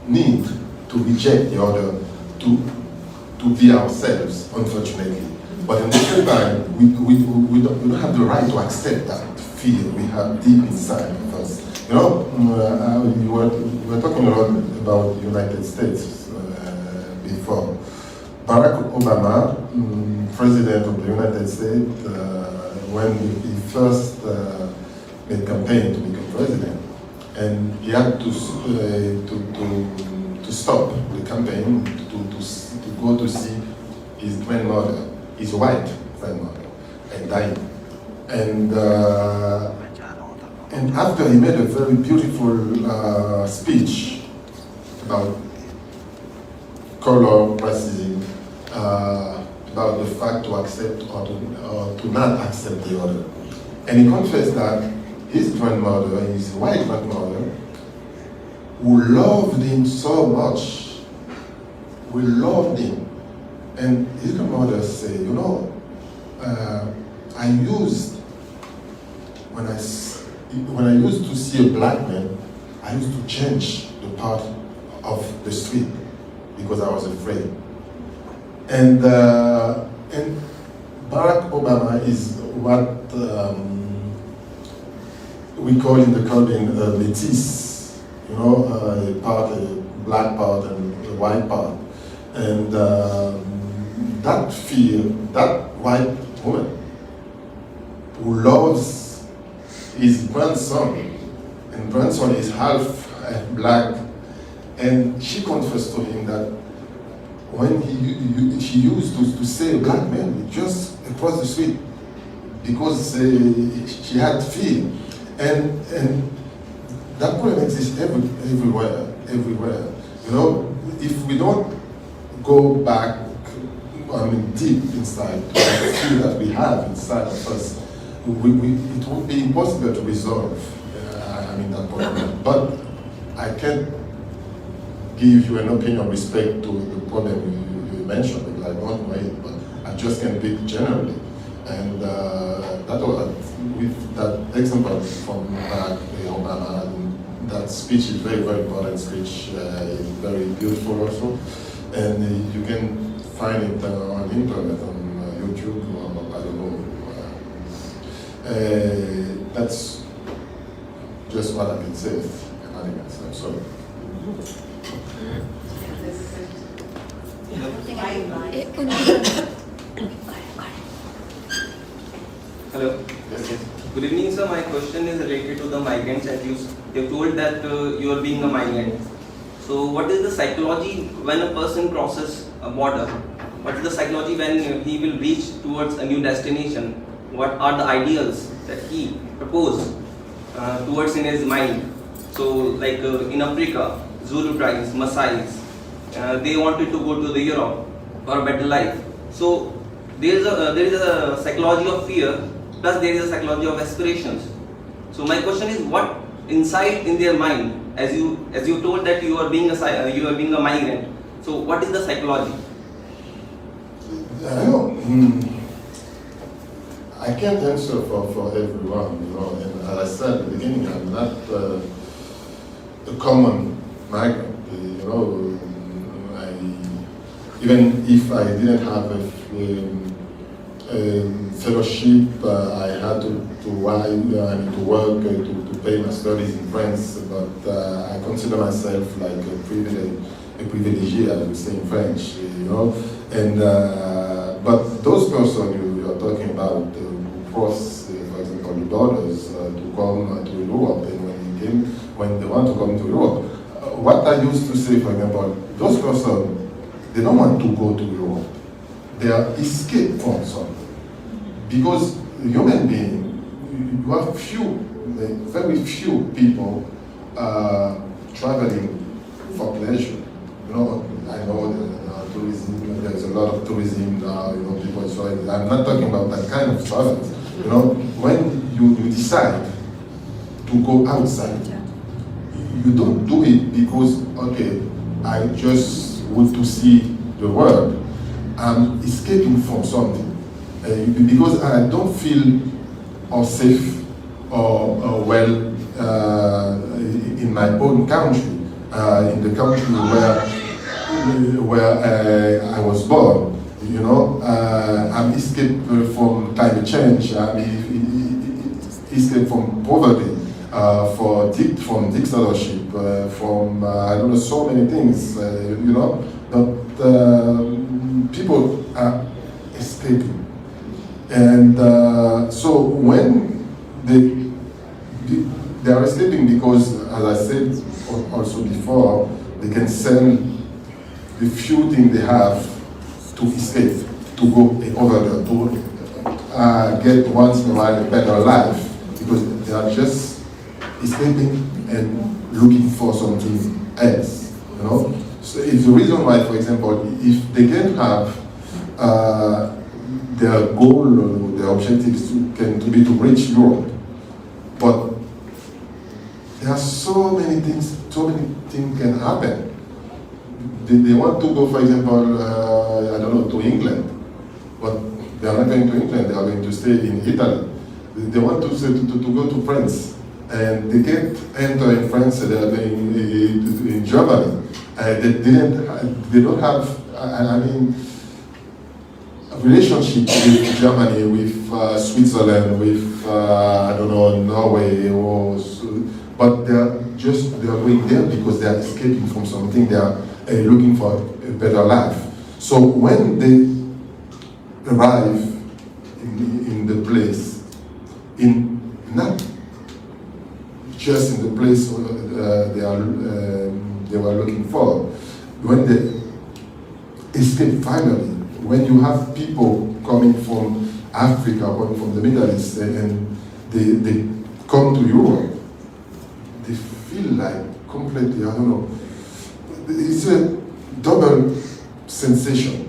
need to reject the other to be ourselves, unfortunately. But in the same time, we don't have the right to accept that fear we have deep inside of us. You know, we were talking a lot about the United States before. Barack Obama, President of the United States, when he first made campaign to become president, and he had to stop the campaign to go to see his grandmother, his white grandmother, and died. And after he made a very beautiful speech about color racism, about the fact to accept or to not accept the other. And he confessed that his grandmother, his white grandmother, who loved him so much, we loved him. And his grandmother said, you know, I used, when I used to see a black man, I used to change the part of the street because I was afraid. And Barack Obama is what we call in the Caribbean métis, you know, a black part and a white part. And that fear, that white woman who loves his grandson, and grandson is half black, and she confessed to him that when she used to say black man just across the street because she had fear, and that problem exists everywhere. You know, if we don't go back, I mean, deep inside the fear that we have inside of us, it would be impossible to resolve. That problem. But I can't give you an opinion with respect to the problem you mentioned, because I don't know it, but I just can speak generally. And with that example from Barack Obama, that speech is very, very important speech, very beautiful also. And you can find it on internet, on YouTube, or I don't know. That's just what I can say. I'm sorry. Hello. Yes. Good evening, sir. My question is related to the migrants. As you told that you are being a migrant. So, what is the psychology when a person crosses a border? What is the psychology when he will reach towards a new destination? What are the ideals that he proposed towards in his mind? So, like in Africa, Zulu tribes, Maasais, they wanted to go to the Europe for a better life. So, there is a psychology of fear, plus there is a psychology of aspirations. So, my question is, what inside in their mind, as you told that you are being a migrant. So, what is the psychology? I can't answer for everyone, you know. And as I said at the beginning, I'm not a common migrant, you know. Even if I didn't have a fellowship, I had to work to pay my studies in France, but I consider myself like a privilegé, I would say in French, you know. And but those persons you are talking about who cross, for example, the borders to come to Europe, and when they want to come to Europe, what I used to say, for example, those persons, they don't want to go to Europe. They are escape from something. Because human being, you have very few people traveling for pleasure. You know, I know tourism, there's a lot of tourism now, you know, people enjoy it. I'm not talking about that kind of travel. You know, when you decide to go outside, you don't do it because, okay, I just want to see the world. I'm escaping from something. Because I don't feel safe or well in my own country, in the country where I was born. You know, I'm escaped from climate change. I'm escaped from poverty, from dictatorship, from I don't know, so many things. You know, but people are escaping. And so when they are escaping because, as I said also before, they can sell the few things they have to escape, to go over there, to get once in a while a better life, because they are just escaping and looking for something else, you know. So it's the reason why, for example, if they can have their goal, their objective is to be to reach Europe. But there are so many things can happen. They want to go, for example, I don't know, to England, but they are not going to England, they are going to stay in Italy. They want to go to France, and they can't enter in France, they are going in Germany. They don't have, relationship with Germany, with Switzerland, with I don't know, Norway, but they are going there because they are escaping from something. They are looking for a better life. So when they arrive in the place, not just in the place they were looking for. When they escape finally, when you have people coming from Africa, coming from the Middle East, and they come to Europe, they feel like completely, I don't know, it's a double sensation.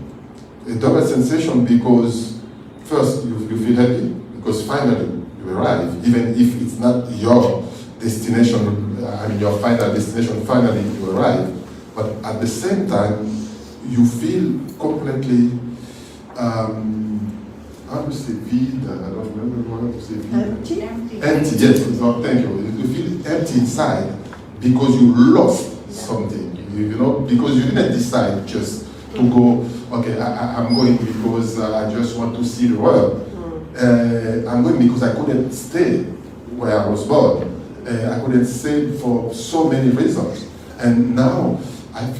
A double sensation because first you feel happy because finally you arrive, even if it's not your destination, your final destination, finally you arrive. But at the same time, you feel completely, how to say vide? I don't remember how to say vide. Empty, yes, no, thank you. You feel empty inside because you lost something, because you didn't decide just to go, okay, I'm going because I just want to see the world. I'm going because I couldn't stay where I was born. I couldn't stay for so many reasons. And now, I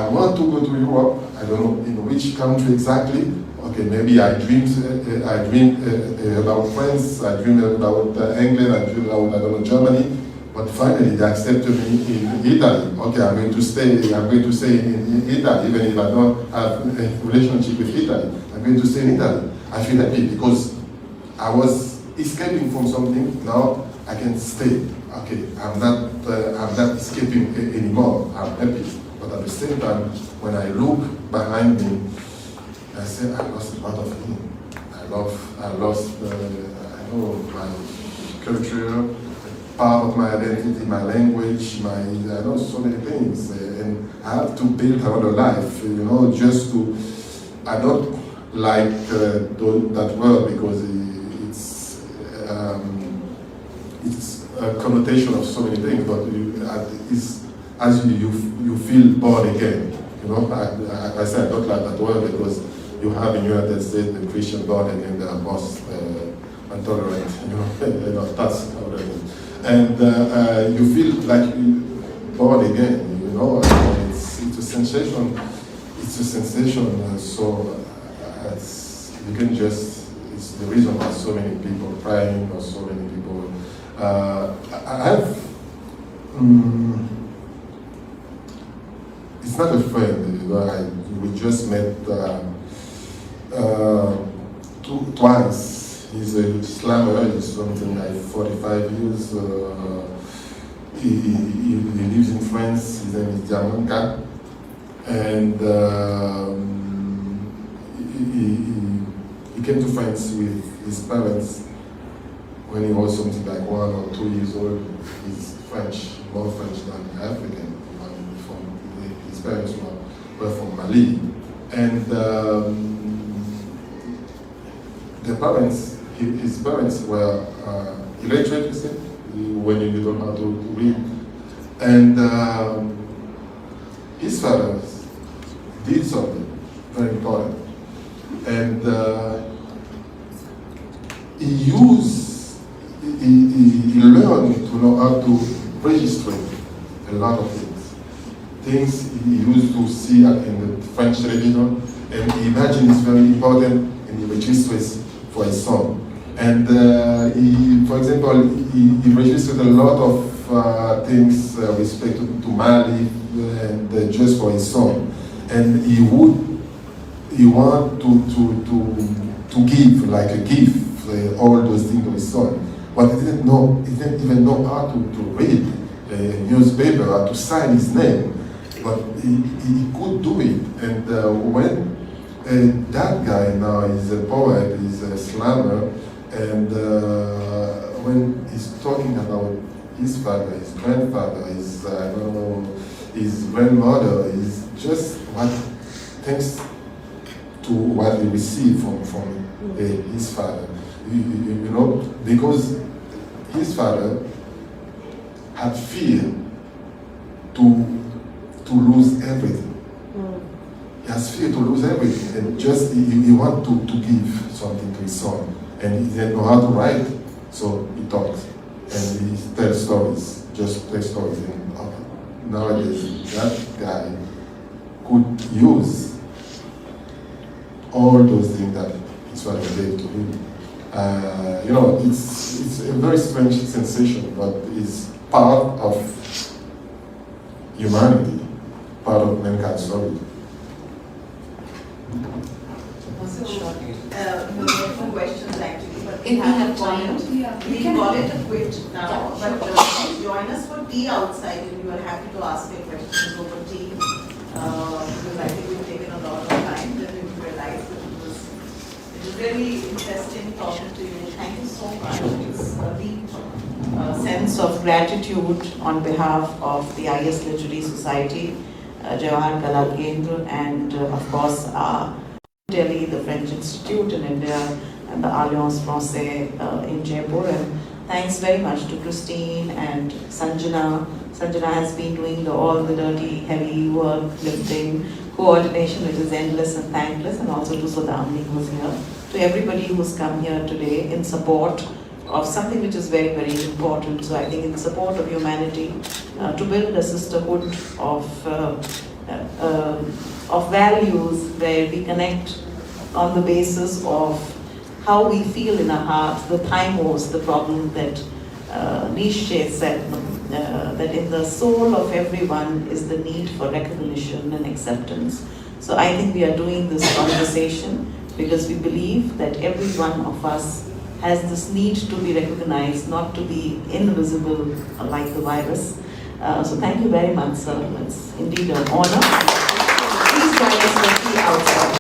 want to go to Europe. I don't know in which country exactly. Okay, maybe I dream about France, I dream about England, I dream about, I don't know, Germany. But finally, they accepted me in Italy. Okay, I'm going to stay in Italy, even if I don't have a relationship with Italy. I'm going to stay in Italy. I feel happy because I was escaping from something. Now I can stay. Okay, I'm not escaping anymore. I'm happy. But at the same time, when I look behind me, I say I lost a lot of things. I lost my culture, part of my identity, my language, I know so many things, and I have to build another life, just to, I don't like that word because it's a connotation of so many things, but it's as you feel born again, I say I don't like that word because you have in the United States the Christian born again, they are most intolerant, that's already. And you feel like you're born again, it's a sensation. It's a sensation. So you can just. It's the reason why so many people are crying, or so many people. I have. It's not a friend. We just met twice. He's a slammer, he's something like 45 years. He lives in France, his name is Diamanka. And he came to France with his parents when he was something like 1 or 2 years old. He's French, more French than African. His parents were from Mali. And the parents, his parents were illiterate, you see, when you don't know how to read. And his father did something very important. And he learned to know how to register a lot of things. Things he used to see in the French television, and he imagined it's very important, and he registers for his son. And for example, he registered a lot of things with respect to Mali, and just for his son. And he want to give like a gift all those things to his son. But he didn't even know how to read a newspaper, how to sign his name. But he could do it. And when that guy now is a poet, he's a slammer, and when he's talking about his father, his grandfather, his grandmother, is just what thanks to what he received from his father. Because his father had fear to lose everything. He has fear to lose everything, and just he want to give something to his son, and he didn't know how to write, so he talks and he tells stories, just tells stories. And nowadays, that guy could use all those things that his father gave to him. You know, it's a very strange sensation, but it's part of humanity, part of mankind's story. No more questions actually, but If we have time, we call it a quit now, but please join us for tea outside and you are happy to ask your questions over tea. Because I think we've taken a lot of time, then we realized that it was very interesting talking to you. Thank you so much. It's a deep sense of gratitude on behalf of the IS Literary Society, Jawahar Kala Kendra, and of course Delhi, the French Institute in India, and the Alliance Française in Jaipur. And thanks very much to Christine and Sanjana. Sanjana has been doing all the dirty, heavy work, lifting, coordination, which is endless and thankless, and also to Sudhamni who's here. To everybody who's come here today in support of something which is very, very important. So I think in support of humanity, to build a sisterhood of values where we connect on the basis of how we feel in our hearts, the thymos, the problem that Nietzsche said, that in the soul of everyone is the need for recognition and acceptance. So I think we are doing this conversation because we believe that every one of us has this need to be recognized, not to be invisible like the virus. So thank you very much, sir. It's indeed an honor.